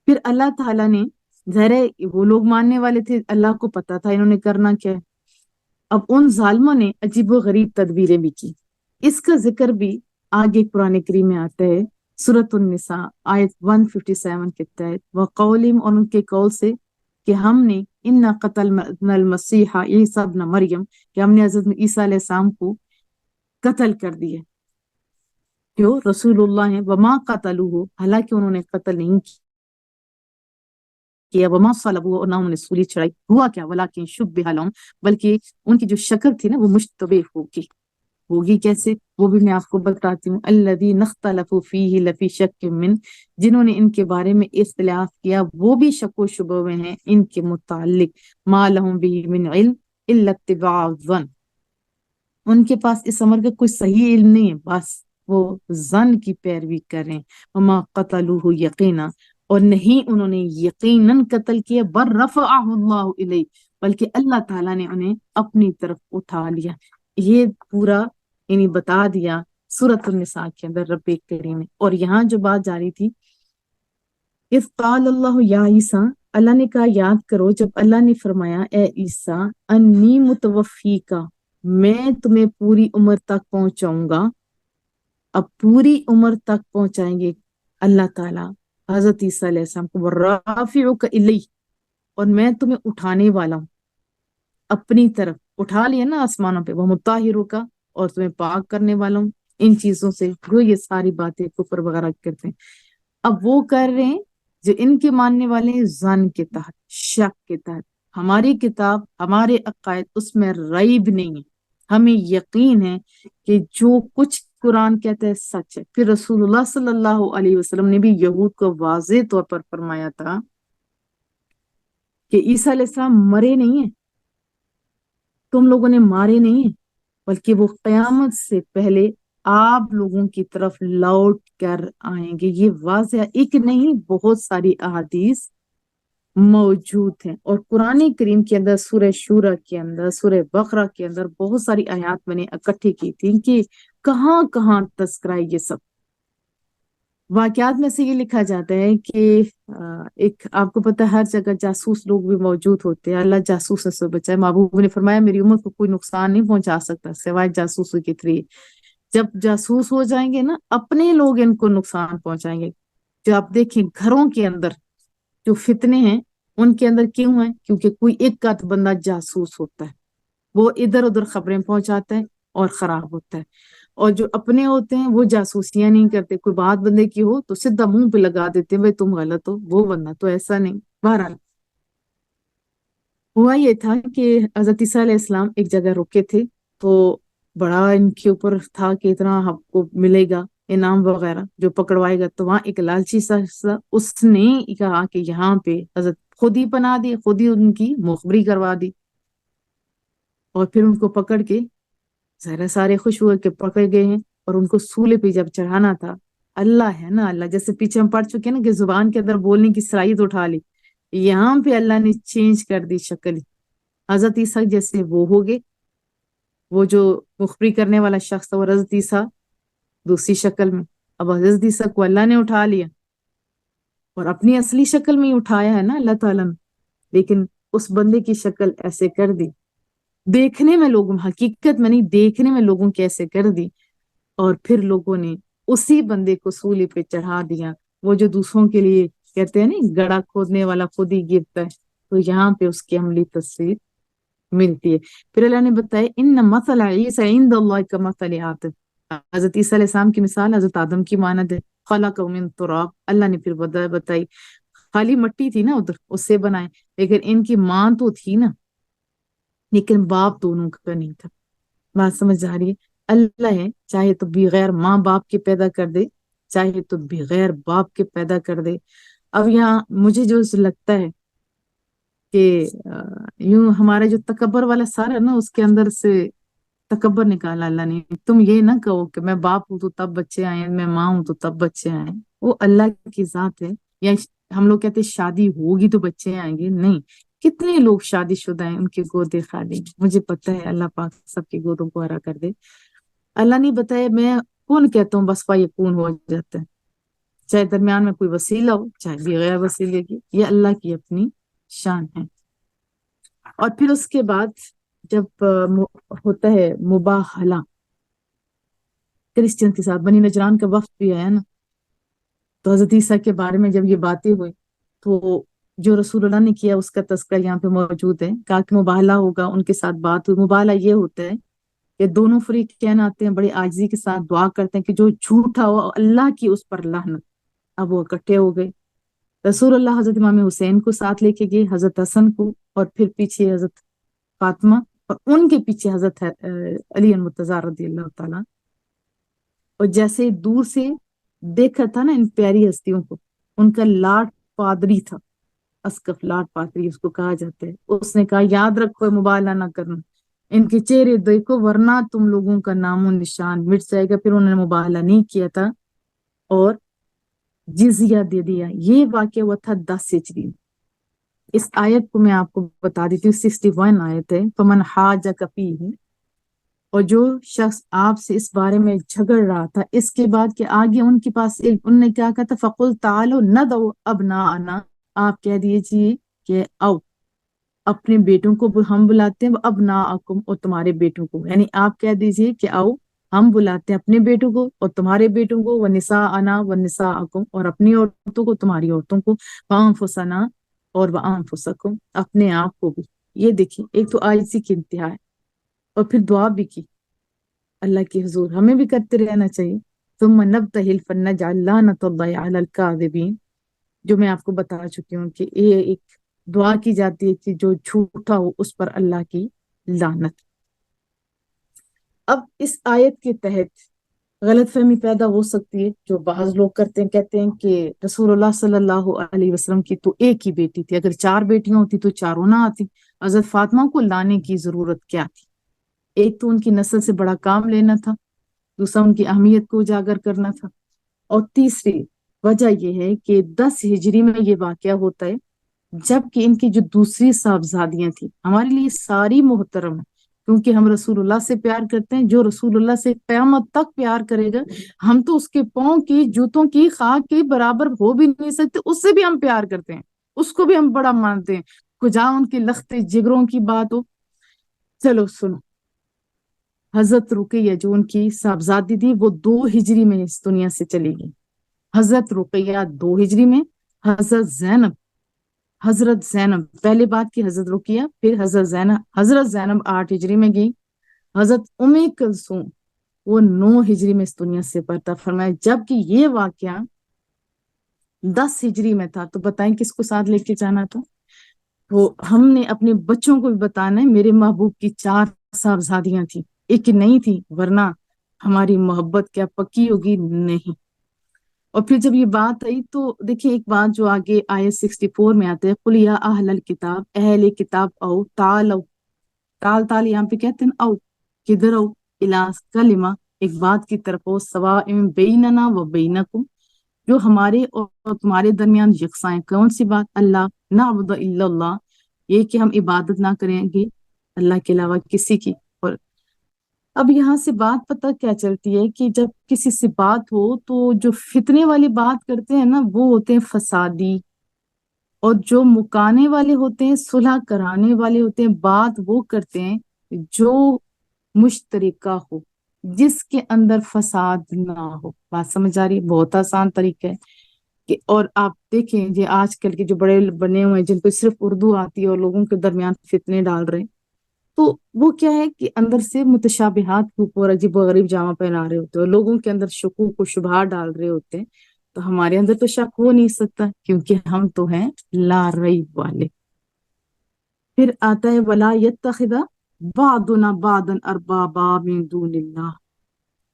پھر اللہ تعالیٰ نے، ظاہر ہے وہ لوگ ماننے والے تھے، اللہ کو پتا تھا انہوں نے کرنا کیا ہے۔ اب ان ظالموں نے عجیب و غریب تدبیریں بھی کی، اس کا ذکر بھی آگے قرآن کریم میں آتا ہے سورۃ النساء آیت 157 کے تحت، وقولہم، اور ان کے قول سے کہ ہم نے انا قتلنا المسیح عیسی ابن مریم، کہ ہم نے حضرت عیسیٰ علیہ السلام کو قتل کر دیا، جو رسول اللہ ہیں، وما قتلوہ، حالانکہ انہوں نے قتل نہیں کیا، وما صلبوہ، اور نہ انہوں نے سولی چڑھائی، ہوا کیا، ولکن شبہ لہم، بلکہ ان کی جو شکل تھی نا وہ مشتبہ ہوگی کیسے، وہ بھی میں آپ کو بتاتی ہوں۔ الذین اختلفوا فیہ لفی شک من، جنہوں نے ان کے بارے میں اختلاف کیا وہ بھی شک و شبہ میں ہیں ان کے متعلق، ما لہم بہ من علم الا اتباع الظن، ان کے پاس اس امر کا کوئی صحیح علم نہیں ہے، بس وہ ظن کی پیروی کریں۔ وما قتلوہ یقینا، اور نہیں انہوں نے یقیناً قتل کیا، بل رفعہ اللہ الیہ، بلکہ اللہ تعالیٰ نے انہیں اپنی طرف اٹھا لیا۔ یہ پورا یعنی بتا دیا سورۃ النساء کے اندر رب کریم نے۔ اور یہاں جو بات جاری تھی، اذ قال اللہ یا عیسیٰ، اللہ نے کہا یاد کرو جب اللہ نے فرمایا اے عیسیٰ، انی متوفیکا، میں تمہیں پوری عمر تک پہنچاؤں گا۔ اب پوری عمر تک پہنچائیں گے اللہ تعالیٰ حضرت عیسیٰ علیہ السلام کو، رافعک الی، اور میں تمہیں اٹھانے والا ہوں اپنی طرف، اٹھا لیا نا آسمانوں پہ، وہ مطہرک، اور تمہیں پاک کرنے والا ہوں ان چیزوں سے جو یہ ساری باتیں کفر وغیرہ کرتے ہیں۔ اب وہ کر رہے ہیں جو ان کے ماننے والے ہیں ظن کے تحت، شک کے تحت۔ ہماری کتاب، ہمارے عقائد، اس میں ریب نہیں ہے، ہمیں یقین ہے کہ جو کچھ قرآن کہتا ہے سچ ہے۔ پھر رسول اللہ صلی اللہ علیہ وسلم نے بھی یہود کو واضح طور پر فرمایا تھا کہ عیسیٰ علیہ السلام مرے نہیں ہیں، تم لوگوں نے مارے نہیں ہیں، بلکہ وہ قیامت سے پہلے آپ لوگوں کی طرف لوٹ کر آئیں گے۔ یہ واضح ایک نہیں بہت ساری احادیث موجود ہیں، اور قرآن کریم کے اندر سورہ شورى کے اندر، سورہ بقرہ کے اندر بہت ساری آیات میں نے اکٹھی کی تھی کہ کہاں کہاں تذکرہ ہے یہ سب واقعات میں سے۔ یہ لکھا جاتا ہے کہ ایک آپ کو پتہ ہے ہر جگہ جاسوس لوگ بھی موجود ہوتے ہیں، اللہ جاسوس سے بچائے۔ محبوب نے فرمایا میری امت کو کوئی نقصان نہیں پہنچا سکتا سوائے جاسوسوں کے تھری۔ جب جاسوس ہو جائیں گے نا، اپنے لوگ ان کو نقصان پہنچائیں گے۔ جو آپ دیکھیں گھروں کے اندر جو فتنے ہیں ان کے اندر کیوں ہیں؟ کیونکہ کوئی ایک کا بندہ جاسوس ہوتا ہے، وہ ادھر ادھر خبریں پہنچاتا ہے اور خراب ہوتا ہے۔ اور جو اپنے ہوتے ہیں وہ جاسوسیاں نہیں کرتے، کوئی بات بندے کی ہو تو سیدھا منہ پہ لگا دیتے ہیں بھائی تم غلط ہو، وہ بندہ تو ایسا نہیں۔ بہرحال ہوا یہ تھا کہ حضرت عیسیٰ علیہ السلام ایک جگہ رکے تھے، تو بڑا ان کے اوپر تھا کہ اتنا آپ کو ملے گا انعام وغیرہ جو پکڑوائے گا، تو وہاں ایک لالچی سا اس نے کہا کہ یہاں پہ حضرت خود ہی پناہ دی، خود ہی ان کی مخبری کروا دی، اور پھر ان کو پکڑ کے ظاہر سارے خوش ہوئے کہ پکڑ گئے ہیں، اور ان کو سولے پہ جب چڑھانا تھا، اللہ ہے نا، اللہ جیسے پیچھے ہم پڑھ چکے نا کہ زبان کے اندر بولنے کی صلاحیت اٹھا لی، یہاں پہ اللہ نے چینج کر دی شکل، حضرت عیسیٰ جیسے وہ ہو گئے، وہ جو مخبری کرنے والا شخص تھا وہ حضرت عیسیٰ دوسری شکل میں۔ اب حضرت عیسیٰ کو اللہ نے اٹھا لیا اور اپنی اصلی شکل میں ہی اٹھایا ہے نا اللہ تعالیٰ نے، لیکن اس بندے کی شکل ایسے کر دی، دیکھنے میں لوگوں، حقیقت میں نہیں، دیکھنے میں لوگوں کی ایسے کر دی، اور پھر لوگوں نے اسی بندے کو سولی پہ چڑھا دیا۔ وہ جو دوسروں کے لیے کہتے ہیں نا گڑھا کھودنے والا خود ہی گرتا ہے، تو یہاں پہ اس کی عملی تصویر ملتی ہے۔ پھر اللہ نے بتایا ان مثل عیسی عند اللہ کمثل آدم، حضرت عیسیٰ علیہ السلام کی مثال حضرت آدم کی مانند ہے، خلقہ من تراب، اللہ نے پھر بتائی خالی مٹی تھی نا ادھر، اس سے بنائے، لیکن ان کی ماں تو تھی نا، لیکن باپ دونوں کا نہیں تھا۔ بات سمجھ آ رہی ہے؟ اللہ ہے چاہے تو بغیر ماں باپ کے پیدا کر دے، چاہے تو بغیر باپ کے پیدا کر دے۔ اب یہاں مجھے جو لگتا ہے کہ یوں ہمارا جو تکبر والا سارا ہے نا، اس کے اندر سے تکبر نکالا اللہ نے۔ تم یہ نہ کہو کہ میں باپ ہوں تو تب بچے آئے ہیں، میں ماں ہوں تو تب بچے آئے ہیں، وہ اللہ کی ذات ہے۔ یا ہم لوگ کہتے ہیں شادی ہوگی تو بچے آئیں گے، نہیں، کتنے لوگ شادی شدہ ہیں ان کے گودے خالی، مجھے پتہ ہے اللہ پاک سب کے گودوں کو ہرا کر دے۔ اللہ نے بتایا میں کون کہتا ہوں بس یکون ہو جاتا ہے، چاہے درمیان میں کوئی وسیلہ ہو چاہے بغیر وسیلے کی، یہ اللہ کی اپنی شان ہے۔ اور پھر اس کے بعد جب ہوتا ہے مباہلہ کرسچن کے ساتھ، بنی نجران کا وقت بھی آیا نا، تو حضرت عیسیٰ کے بارے میں جب یہ باتیں ہوئی تو جو رسول اللہ نے کیا اس کا تذکرہ یہاں پہ موجود ہے، کہا کہ مباہلہ ہوگا، ان کے ساتھ بات ہوئی۔ مباہلہ یہ ہوتا ہے کہ دونوں فریق کہنا آتے ہیں، بڑی عاجزی کے ساتھ دعا کرتے ہیں کہ جو جھوٹا ہو اللہ کی اس پر لعنت۔ اب وہ اکٹھے ہو گئے، رسول اللہ حضرت امام حسین کو ساتھ لے کے گئے، حضرت حسن کو، اور پھر پیچھے حضرت فاطمہ، اور ان کے پیچھے حضرت علی المرتضیٰ رضی اللہ تعالیٰ۔ اور جیسے دور سے دیکھا تھا نا ان پیاری ہستیوں کو، ان کا لاٹ پادری تھا، اسقف لاٹ پادری اس کو کہا جاتا ہے، اس نے کہا یاد رکھو مباہلہ نہ کرنا، ان کے چہرے دیکھو ورنہ تم لوگوں کا نام و نشان مٹ جائے گا۔ پھر انہوں نے مباہلہ نہیں کیا تھا اور جزیہ دے دیا۔ یہ واقعہ ہوا تھا 10 ہجری۔ اس آیت کو میں آپ کو بتا دیتی ہوں، 61 آیت ہے، فمن حاجک فیہ، اور جو شخص آپ سے اس بارے میں جھگڑ رہا تھا، اس کے بعد کہ آگے ان کے پاس علم، انہوں نے کیا کہا تھا، فقل تعالوا ندعو ابناءنا، آپ کہہ دیجیے کہ او اپنے بیٹوں کو ہم بلاتے ہیں، ابناءکم، اور تمہارے بیٹوں کو، یعنی آپ کہہ دیجیے کہ او ہم بلاتے ہیں اپنے بیٹوں کو اور تمہارے بیٹوں کو، ونساءنا ونساءکم، اور اپنی عورتوں کو تمہاری عورتوں کو، وانفسنا اور وانفسکم، اپنے آپ کو بھی۔ یہ دیکھیں ایک تو عاجزی کی انتہا ہے، اور پھر دعا بھی کی اللہ کے حضور، ہمیں بھی کرتے رہنا چاہیے۔ ثم نبتہل فنجعل لعنۃ اللہ علی الکاذبین، جو میں آپ کو بتا چکی ہوں کہ یہ ایک دعا کی جاتی ہے کہ جو جھوٹا ہو اس پر اللہ کی لعنت۔ اب اس آیت کے تحت غلط فہمی پیدا ہو سکتی ہے، جو بعض لوگ کرتے ہیں، کہتے ہیں کہ رسول اللہ صلی اللہ علیہ وسلم کی تو ایک ہی بیٹی تھی، اگر 4 بیٹیاں ہوتی تو چاروں نہ آتی، حضرت فاطمہ کو لانے کی ضرورت کیا تھی؟ ایک تو ان کی نسل سے بڑا کام لینا تھا، دوسرا ان کی اہمیت کو اجاگر کرنا تھا، اور تیسری وجہ یہ ہے کہ 10 ہجری میں یہ واقعہ ہوتا ہے، جبکہ ان کی جو دوسری صاحبزادیاں تھیں ہمارے لیے ساری محترم ہیں، کیونکہ ہم رسول اللہ سے پیار کرتے ہیں، جو رسول اللہ سے قیامت تک پیار کرے گا ہم تو اس کے پاؤں کی جوتوں کی خاک کے برابر ہو بھی نہیں سکتے، اس سے بھی ہم پیار کرتے ہیں، اس کو بھی ہم بڑا مانتے ہیں، کجا ان کی لخت جگروں کی بات ہو۔ چلو سنو، حضرت رقیہ جو ان کی صاحبزادی تھی وہ 2 ہجری میں اس دنیا سے چلی گئی، حضرت رقیہ 2 ہجری میں، حضرت زینب پہلے بات کی حضرت رقیہ، پھر حضرت زینب 8 ہجری میں گئی، حضرت ام کلثوم وہ 9 ہجری میں اس دنیا سے پردہ فرمایا، جبکہ یہ واقعہ 10 ہجری میں تھا، تو بتائیں کس کو ساتھ لے کے جانا تھا؟ وہ ہم نے اپنے بچوں کو بھی بتانا ہے میرے محبوب کی 4 صاحبزادیاں تھیں، ایک نہیں تھی، ورنہ ہماری محبت کیا پکی ہوگی؟ نہیں۔ اور پھر جب یہ بات آئی تو دیکھیں ایک بات جو آگے آیت 64 میں آتے ہیں، قُلْ یا اہل الکتاب، اہل کتاب او تعالوا، تال یہاں پہ کہتے ہیں او، کدھر او؟ الی کلمہ، ایک بات کی طرف ہو، سواء بیننا و بینکم، جو ہمارے اور تمہارے درمیان یکساں ہے۔ کون سی بات؟ اللہ نعبد الا اللہ، یہ کہ ہم عبادت نہ کریں گے اللہ کے علاوہ کسی کی۔ اور اب یہاں سے بات پتہ کیا چلتی ہے کہ جب کسی سے بات ہو تو جو فتنے والی بات کرتے ہیں نا وہ ہوتے ہیں فسادی، اور جو مکانے والے ہوتے ہیں، صلح کرانے والے ہوتے ہیں، بات وہ کرتے ہیں جو مشترکہ ہو، جس کے اندر فساد نہ ہو۔ بات سمجھ آ رہی ہے؟ بہت آسان طریقہ ہے کہ، اور آپ دیکھیں یہ آج کل کے جو بڑے بنے ہوئے ہیں جن کو صرف اردو آتی ہے اور لوگوں کے درمیان فتنے ڈال رہے ہیں، تو وہ کیا ہے کہ اندر سے متشابہات کے اوپر عجیب و غریب جامہ پہنا رہے ہوتے ہیں اور لوگوں کے اندر شکوک و شبہات ڈال رہے ہوتے ہیں، تو ہمارے اندر تو شک ہو نہیں سکتا کیونکہ ہم تو ہیں لا ریب والے۔ پھر آتا ہے ولا یتخذ بعضنا بعضا اربابا من دون اللہ،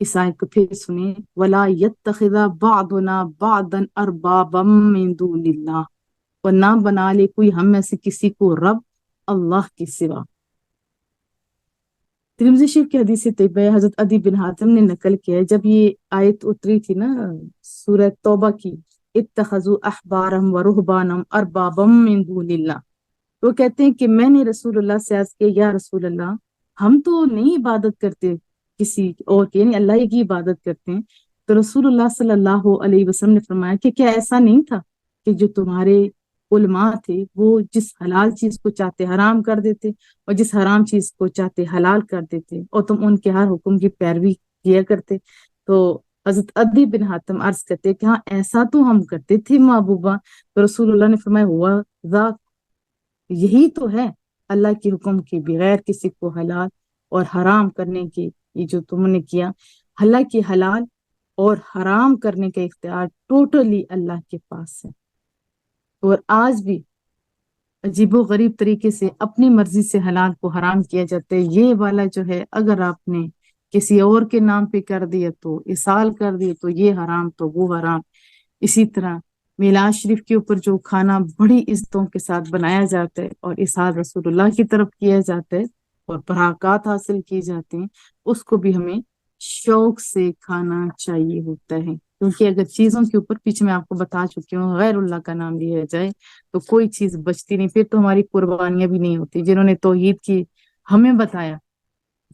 اس آیت کو پھر سنیں، ولا یتخذ بعضنا بعضا اربابا من دون اللہ، اور نہ بنا لے کوئی ہم میں سے کسی کو رب اللہ کے سوا۔ ترمذی شریف کی حدیث طیبہ ہے، حضرت عدی بن حاتم نے نقل کیا ہے، جب یہ آیت اتری تھی نا سورہ توبہ کی، اتخذوا احبارهم ورهبانهم اربابا من دون اللہ، وہ کہتے ہیں کہ میں نے رسول اللہ سے عرض کیا یا رسول اللہ ہم تو نہیں عبادت کرتے کسی اور کی، یعنی اللہ کی عبادت کرتے ہیں، تو رسول اللہ صلی اللہ علیہ وسلم نے فرمایا کہ کیا ایسا نہیں تھا کہ جو تمہارے علماء تھے وہ جس حلال چیز کو چاہتے حرام کر دیتے اور جس حرام چیز کو چاہتے حلال کر دیتے اور تم ان کے ہر حکم کی پیروی کیا کرتے؟ تو حضرت عدی بن حاتم عرض کرتے کہ ہاں ایسا تو ہم کرتے تھے محبوبہ، تو رسول اللہ نے فرمایا ہوا ذاک، یہی تو ہے اللہ کے حکم کے بغیر کسی کو حلال اور حرام کرنے کی، یہ جو تم نے کیا، اللہ کی حلال اور حرام کرنے کا اختیار ٹوٹلی اللہ کے پاس ہے، اور آج بھی عجیب و غریب طریقے سے اپنی مرضی سے حلال کو حرام کیا جاتا ہے۔ یہ والا جو ہے اگر آپ نے کسی اور کے نام پہ کر دیا تو اسال کر دیا تو یہ حرام تو وہ حرام۔ اسی طرح میلاد شریف کے اوپر جو کھانا بڑی عزتوں کے ساتھ بنایا جاتا ہے اور اسال رسول اللہ کی طرف کیا جاتا ہے اور برکات حاصل کی جاتی ہیں، اس کو بھی ہمیں شوق سے کھانا چاہیے ہوتا ہے، کیونکہ اگر چیزوں کے اوپر پیچھے میں آپ کو بتا چکی ہوں غیر اللہ کا نام لیا جائے تو کوئی چیز بچتی نہیں، پھر تو ہماری قربانیاں بھی نہیں ہوتی۔ جنہوں نے توحید کی ہمیں بتایا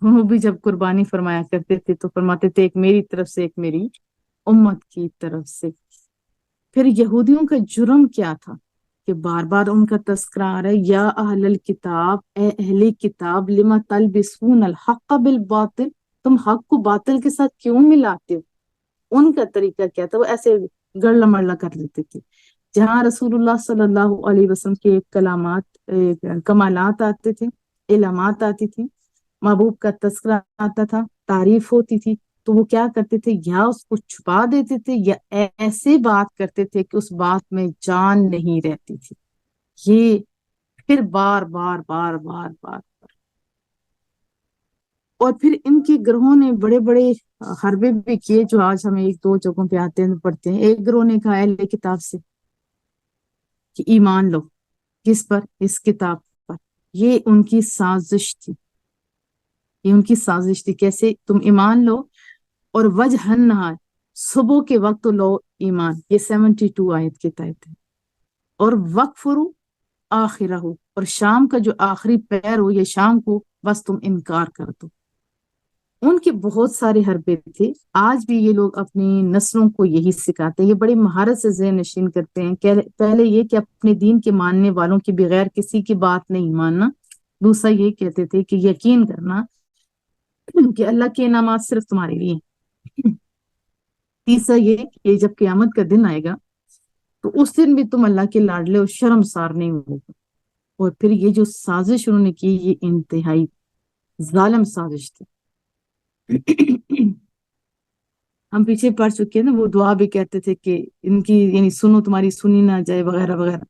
وہ بھی جب قربانی فرمایا کرتے تھے تو فرماتے تھے ایک میری طرف سے ایک میری امت کی طرف سے۔ پھر یہودیوں کا جرم کیا تھا کہ بار بار ان کا تذکرہ آ رہا ہے، یا اہل الکتاب، اے اہل کتاب، لما تلبسون الحق بالباطل، تم حق کو باطل کے ساتھ کیوں ملاتے ہو؟ ان کا طریقہ کیا تھا؟ وہ ایسے گڑلا مڑلا کر لیتے تھے، جہاں رسول اللہ صلی اللہ علیہ وسلم کے کمالات آتے تھے، علامات آتی تھی، محبوب کا تذکرہ آتا تھا، تعریف ہوتی تھی، تو وہ کیا کرتے تھے؟ یا اس کو چھپا دیتے تھے یا ایسے بات کرتے تھے کہ اس بات میں جان نہیں رہتی تھی۔ یہ پھر بار بار بار بار بار اور پھر ان کے گروہوں نے بڑے بڑے حربے بھی کیے، جو آج ہمیں ایک دو جگہوں پہ آتے ہیں پڑھتے ہیں۔ ایک گروہ نے کہا اہل کتاب سے کہ ایمان لو، کس پر؟ اس کتاب پر۔ یہ ان کی سازش تھی، یہ ان کی سازش تھی۔ کیسے؟ تم ایمان لو اور وجہ نہار، صبح کے وقت لو ایمان، یہ 72 آیت کے تحت ہے، اور وقفرو آخرہ، اور شام کا جو آخری پیر ہو، یہ شام کو بس تم انکار کر دو۔ ان کے بہت سارے حربے تھے۔ آج بھی یہ لوگ اپنی نسلوں کو یہی سکھاتے ہیں، یہ بڑی مہارت سے ذہن نشین کرتے ہیں۔ پہلے یہ کہ اپنے دین کے ماننے والوں کے بغیر کسی کی بات نہیں ماننا، دوسرا یہ کہتے تھے کہ یقین کرنا کہ اللہ کے انعامات صرف تمہارے لیے ہیں، تیسرا یہ کہ جب قیامت کا دن آئے گا تو اس دن بھی تم اللہ کے لاڈلے اور شرمسار نہیں ہوگے۔ اور پھر یہ جو سازش انہوں نے کی، یہ انتہائی ظالم سازش تھی۔ ہم پیچھے پڑھ چکے ہیں نا، وہ دعا بھی کہتے تھے کہ ان کی یعنی سنو تمہاری سنی نہ جائے، وغیرہ وغیرہ،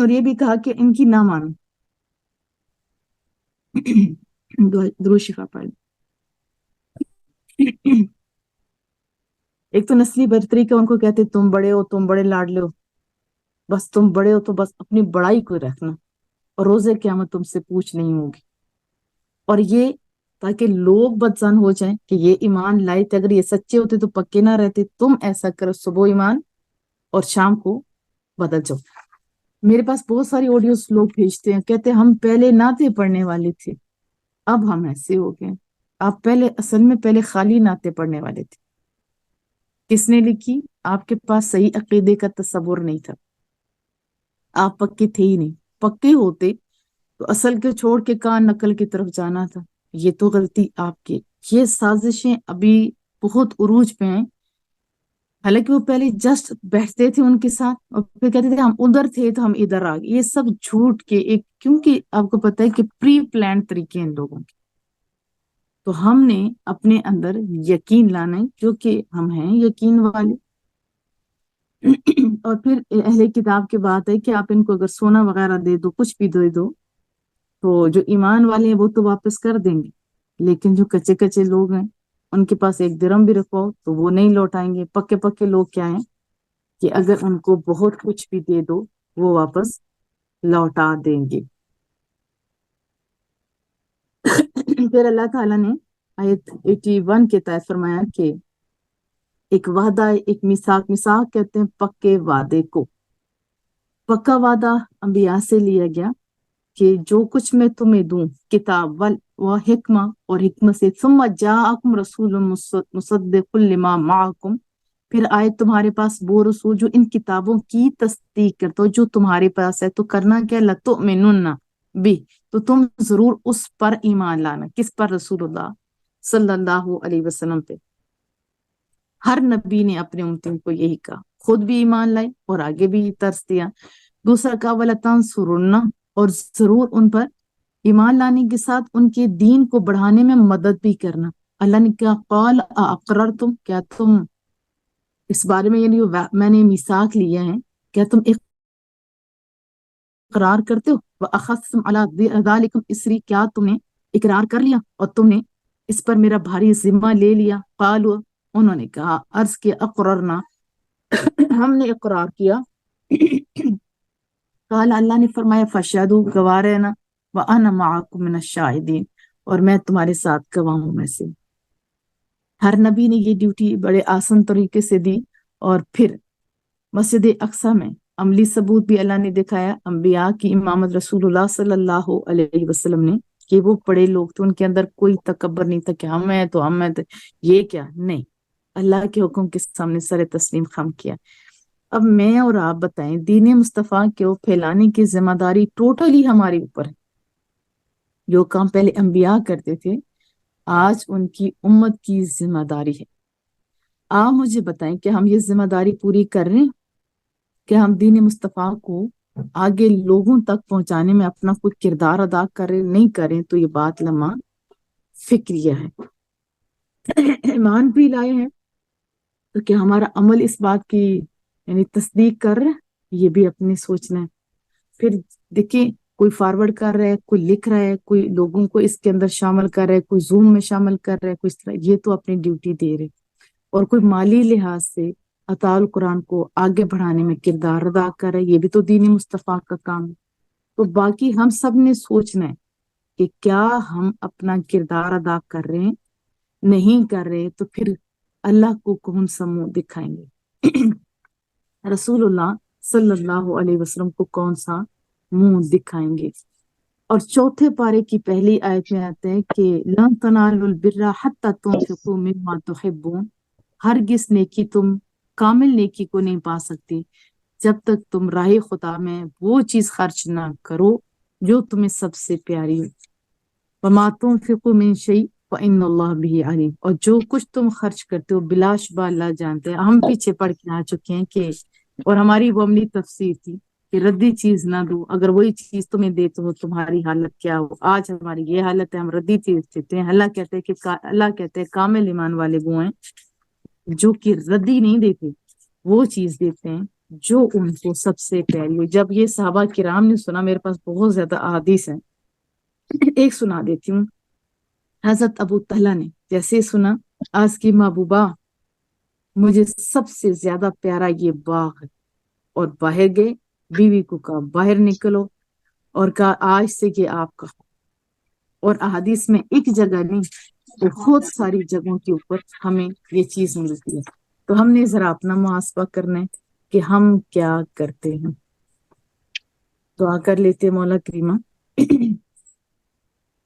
اور یہ بھی کہا کہ ان کی نہ مانو۔ درود شفا پڑھ۔ ایک تو نسلی برتری کا ان کو کہتے تم بڑے ہو، تم بڑے لاڈلے ہو، بس تم بڑے ہو تو بس اپنی بڑائی کو رکھنا، اور روزے قیامت تم سے پوچھ نہیں ہوگی۔ اور یہ تاکہ لوگ بدظن ہو جائیں کہ یہ ایمان لائے تھے، اگر یہ سچے ہوتے تو پکے نہ رہتے، تم ایسا کرو صبح ایمان اور شام کو بدل جاؤ۔ میرے پاس بہت ساری آڈیوز لوگ بھیجتے ہیں، کہتے ہیں ہم پہلے نعتیں پڑھنے والے تھے، اب ہم ایسے ہو گئے۔ آپ پہلے اصل میں پہلے خالی نعتیں پڑھنے والے تھے۔ کس نے لکھی؟ آپ کے پاس صحیح عقیدے کا تصور نہیں تھا، آپ پکے تھے ہی نہیں۔ پکے ہوتے تو اصل کے چھوڑ کے کان نقل کی طرف جانا تھا۔ یہ تو غلطی آپ کی۔ یہ سازشیں ابھی بہت عروج پہ ہیں، حالانکہ وہ پہلے جسٹ بیٹھتے تھے ان کے ساتھ اور پھر کہتے تھے ہم ادھر تھے تو ہم ادھر آ گئے۔ یہ سب جھوٹ کے ایک، کیونکہ آپ کو پتہ ہے کہ پری پلانڈ طریقے ہیں ان لوگوں کے۔ تو ہم نے اپنے اندر یقین لانا ہے، کیونکہ ہم ہیں یقین والے۔ اور پھر اہل کتاب کی بات ہے کہ آپ ان کو اگر سونا وغیرہ دے دو، کچھ بھی دے دو، تو جو ایمان والے ہیں وہ تو واپس کر دیں گے، لیکن جو کچے کچے لوگ ہیں ان کے پاس ایک درم بھی رکھواؤ تو وہ نہیں لوٹائیں گے۔ پکے پکے لوگ کیا ہیں کہ اگر ان کو بہت کچھ بھی دے دو وہ واپس لوٹا دیں گے۔ پھر اللہ تعالیٰ نے آیت 81 کے تحت فرمایا کہ ایک وعدہ، ایک میثاق، میثاق کہتے ہیں پکے وعدے کو۔ پکا وعدہ انبیاء سے لیا گیا کہ جو کچھ میں تمہیں دوں، کتاب و حکمہ، اور حکمت سے، ثم جاءکم رسول مصدق لما معکم، پھر آئے تمہارے پاس وہ رسول جو ان کتابوں کی تصدیق کرتا ہو جو تمہارے پاس ہے۔ تو کرنا کیا؟ لتؤمنن بھی، تو تم ضرور اس پر ایمان لانا۔ کس پر؟ رسول اللہ صلی اللہ علیہ وسلم پہ۔ ہر نبی نے اپنے امتوں کو یہی کہا، خود بھی ایمان لائے اور آگے بھی ترس دیا۔ دوسرا کہا وَلَتَنْصُرُنَّ، اور ضرور ان پر ایمان لانے کے ساتھ ان کے دین کو بڑھانے میں مدد بھی کرنا۔ اللہ نے کہا قال اقررتم، کیا تم اس بارے میں، یعنی میں نے میثاق لیا ہے، کیا تم اقرار کرتے ہو؟ وَأَخَذْتُمْ عَلَىٰ ذَلِكُمْ إِصْرِي، کیا تم نے اقرار کر لیا اور تم نے اس پر میرا بھاری ذمہ لے لیا؟ قالوا، انہوں نے کہا، عرض کیا، اقررنا، ہم نے اقرار کیا۔ قال، اللہ نے فرمایا فَاشْهَدُوا، گواہ رہنا، وَأَنَا مَعَكُم مِّنَ الشَّاهِدِينَ، اور میں تمہارے ساتھ گواہوں میں سے۔ ہر نبی نے یہ ڈیوٹی بڑے آسان طریقے سے دی، اور پھر مسجد اقصی میں عملی ثبوت بھی اللہ نے دکھایا انبیاء کی امامت رسول اللہ صلی اللہ علیہ وسلم نے، کہ وہ بڑے لوگ تھے، ان کے اندر کوئی تکبر نہیں تھا کہ ہم ہیں تو ہم ہیں تو یہ کیا نہیں، اللہ کے حکم کے سامنے سر تسلیم خم کیا۔ اب میں اور آپ بتائیں، دین مصطفیٰ کو پھیلانے کی ذمہ داری ٹوٹلی ہمارے اوپر ہے۔ جو کام پہلے انبیاء کرتے تھے آج ان کی امت کی ذمہ داری ہے۔ آپ مجھے بتائیں کہ ہم یہ ذمہ داری پوری کر رہے ہیں کہ ہم دین مصطفیٰ کو آگے لوگوں تک پہنچانے میں اپنا کوئی کردار ادا کریں؟ نہیں کریں تو یہ بات لمحہ فکریہ ہے۔ ایمان بھی لائے ہیں تو کہ ہمارا عمل اس بات کی یعنی تصدیق کر رہے ہیں، یہ بھی اپنے سوچنا ہے۔ پھر دیکھیں کوئی فارورڈ کر رہا ہے، کوئی لکھ رہا ہے، کوئی لوگوں کو اس کے اندر شامل کر رہا ہے، کوئی زوم میں شامل کر رہا ہے، کوئی اس طرح، یہ تو اپنی ڈیوٹی دے رہے، اور کوئی مالی لحاظ سے اطاع القرآن کو آگے بڑھانے میں کردار ادا کر رہا ہے، یہ بھی تو دین مصطفیٰ کا کام ہے۔ تو باقی ہم سب نے سوچنا ہے کہ کیا ہم اپنا کردار ادا کر رہے ہیں، نہیں کر رہے تو پھر اللہ کو کون سا منہ دکھائیں گے، رسول اللہ صلی اللہ علیہ وسلم کو کون سا منہ دکھائیں گے۔ اور چوتھے پارے کی پہلی آیت میں آتے ہیں کہ لن تنالوا البر حتی تنفقوا مما تحبون، ہرگز نیکی تم کامل نیکی کو نہیں پا سکتی جب تک تم راہ خدا میں وہ چیز خرچ نہ کرو جو تمہیں سب سے پیاری ہو۔ وما تنفقوا من شیء فإن اللہ به علیم، اور جو کچھ تم خرچ کرتے ہو بلا شبہ اللہ جانتے ہیں۔ ہم پیچھے پڑھ کے آ چکے ہیں کہ، اور ہماری وہ عملی تفسیر تھی کہ ردی چیز نہ دو، اگر وہی چیز تمہیں دے تو تمہاری حالت کیا ہو۔ آج ہماری یہ حالت ہے، ہم ردی چیز دیتے ہیں۔ اللہ کہتے ہیں کامل ایمان والے وہ ہیں جو کہ ردی نہیں دیتے، وہ چیز دیتے ہیں جو ان کو سب سے پیاری ہو۔ جب یہ صحابہ کرام نے سنا، میرے پاس بہت زیادہ احادیث ہیں، ایک سنا دیتی ہوں۔ حضرت ابو طلحہ نے جیسے سنا، آج کی محبوبہ مجھے سب سے زیادہ پیارا یہ باغ ہے، اور باہر گئے، بیوی کو کہا باہر نکلو، اور کہا آج سے یہ آپ کا۔ اور احادیث میں ایک جگہ نہیں، بہت ساری جگہوں کے اوپر ہمیں یہ چیز ملتی ہے۔ تو ہم نے ذرا اپنا محاسبہ کرنا ہے کہ ہم کیا کرتے ہیں۔ دعا کر لیتے مولا کریمہ،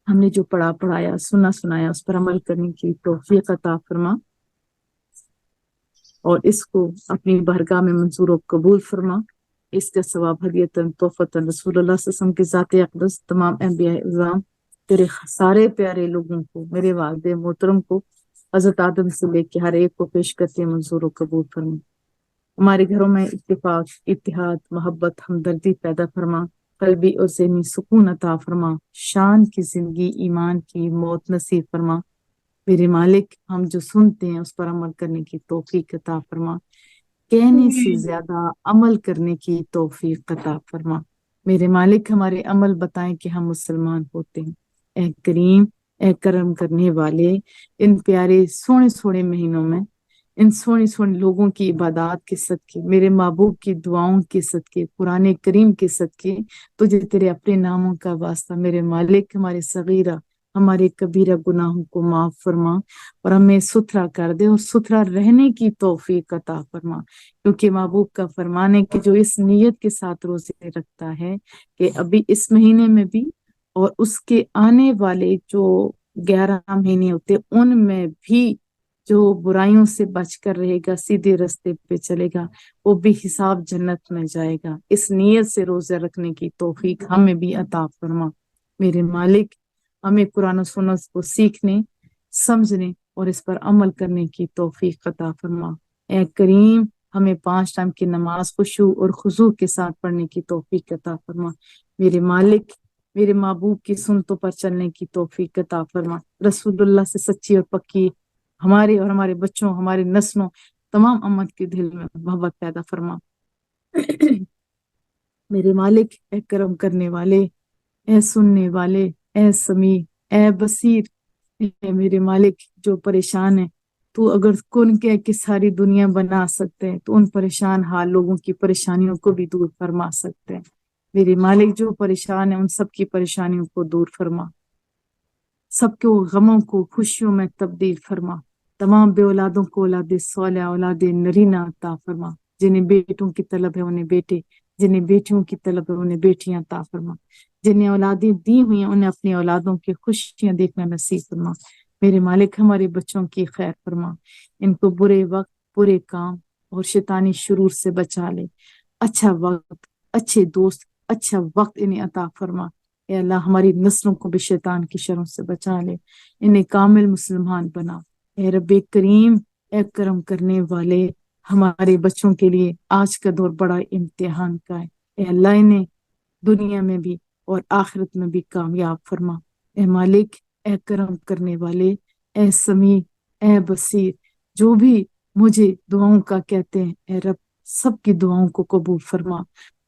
ہم نے جو پڑھایا سنایا اس پر عمل کرنے کی توفیق عطا فرما، اور اس کو اپنی بارگاہ میں منظور و قبول فرما۔ اس کا ثواب ہدیتاً تحفتاً رسول اللہ صلی اللہ علیہ وسلم کی ذات اقدس، تمام انبیاء اعظام، تیرے سارے پیارے لوگوں کو، میرے والد محترم کو، حضرت آدم سے لے کے ہر ایک کو پیش کرتے منظور و قبول فرما۔ ہمارے گھروں میں اتفاق، اتحاد، محبت، ہمدردی پیدا فرما، قلبی اور ذہنی سکون عطا فرما، شان کی زندگی، ایمان کی موت نصیب فرما۔ میرے مالک، ہم جو سنتے ہیں اس پر عمل کرنے کی توفیق عطا فرما، کہنے سے زیادہ عمل کرنے کی توفیق عطا فرما۔ میرے مالک، ہمارے عمل بتائیں کہ ہم مسلمان ہوتے ہیں۔ اے کریم، اے کرم کرنے والے، ان پیارے سونے سونے مہینوں میں، ان سونے سونے لوگوں کی عبادات کے صدقے، میرے محبوب کی دعاؤں کے صدقے، قرآن کریم کے صدقے، تجھے تیرے اپنے ناموں کا واسطہ میرے مالک، ہمارے صغیرہ ہمارے کبیرہ گناہوں کو معاف فرما، اور ہمیں ستھرا کر دے، اور ستھرا رہنے کی توفیق عطا فرما، کیونکہ محبوب کا فرمان ہے کہ جو اس نیت کے ساتھ روزے رکھتا ہے کہ ابھی اس مہینے میں بھی اور اس کے آنے والے جو 11 مہینے ہوتے ان میں بھی جو برائیوں سے بچ کر رہے گا، سیدھے رستے پہ چلے گا، وہ بھی حساب جنت میں جائے گا۔ اس نیت سے روزے رکھنے کی توفیق ہمیں بھی عطا فرما۔ میرے مالک، ہمیں قرآن و سنت کو سیکھنے، سمجھنے اور اس پر عمل کرنے کی توفیق عطا فرما۔ اے کریم، ہمیں 5 ٹائم کی نماز خشوع اور خضوع کے ساتھ پڑھنے کی توفیق عطا فرما۔ میرے مالک، میرے محبوب کی سنتوں پر چلنے کی توفیق عطا فرما۔ رسول اللہ سے سچی اور پکی ہمارے اور ہمارے بچوں، ہمارے نسلوں، تمام امت کے دل میں محبت پیدا فرما۔ میرے مالک، اے کرم کرنے والے، اے سننے والے، اے سمیع، اے بصیر، اے میرے مالک، جو پریشان ہے تو اگر کن کے کہ ساری دنیا بنا سکتے ہیں تو ان پریشان حال لوگوں کی پریشانیوں کو بھی دور فرما سکتے ہیں۔ میرے مالک، جو پریشان ہیں ان سب کی پریشانیوں کو دور فرما، سب کے غموں کو خوشیوں میں تبدیل فرما، تمام بے اولادوں کو اولاد صالح، اولاد نرینہ عطا فرما، جنہیں بیٹوں کی طلب ہے انہیں بیٹے، جنہیں بیٹیوں کی طلب ہے انہیں بیٹیاں عطا فرما، جنہیں اولادیں دی ہوئی ہیں انہیں اپنی اولادوں کی خوشیاں دیکھنا نصیب فرما۔ میرے مالک، ہمارے بچوں کی خیر فرما، ان کو برے وقت، برے کام اور شیطانی شرور سے بچا لے، اچھا وقت، اچھے دوست، اچھا وقت انہیں عطا فرما۔ اے اللہ، ہماری نسلوں کو بھی شیطان کی شروں سے بچا لے، انہیں کامل مسلمان بنا۔ اے رب کریم، اے کرم کرنے والے، ہمارے بچوں کے لیے آج کا دور بڑا امتحان کا ہے۔ اے اللہ، انہیں دنیا میں بھی اور آخرت میں بھی کامیاب فرما۔ اے مالک، اے کرم کرنے والے، اے سمیع، اے بصیر، جو بھی مجھے دعاؤں کا کہتے ہیں، اے رب سب کی دعاؤں کو قبول فرما،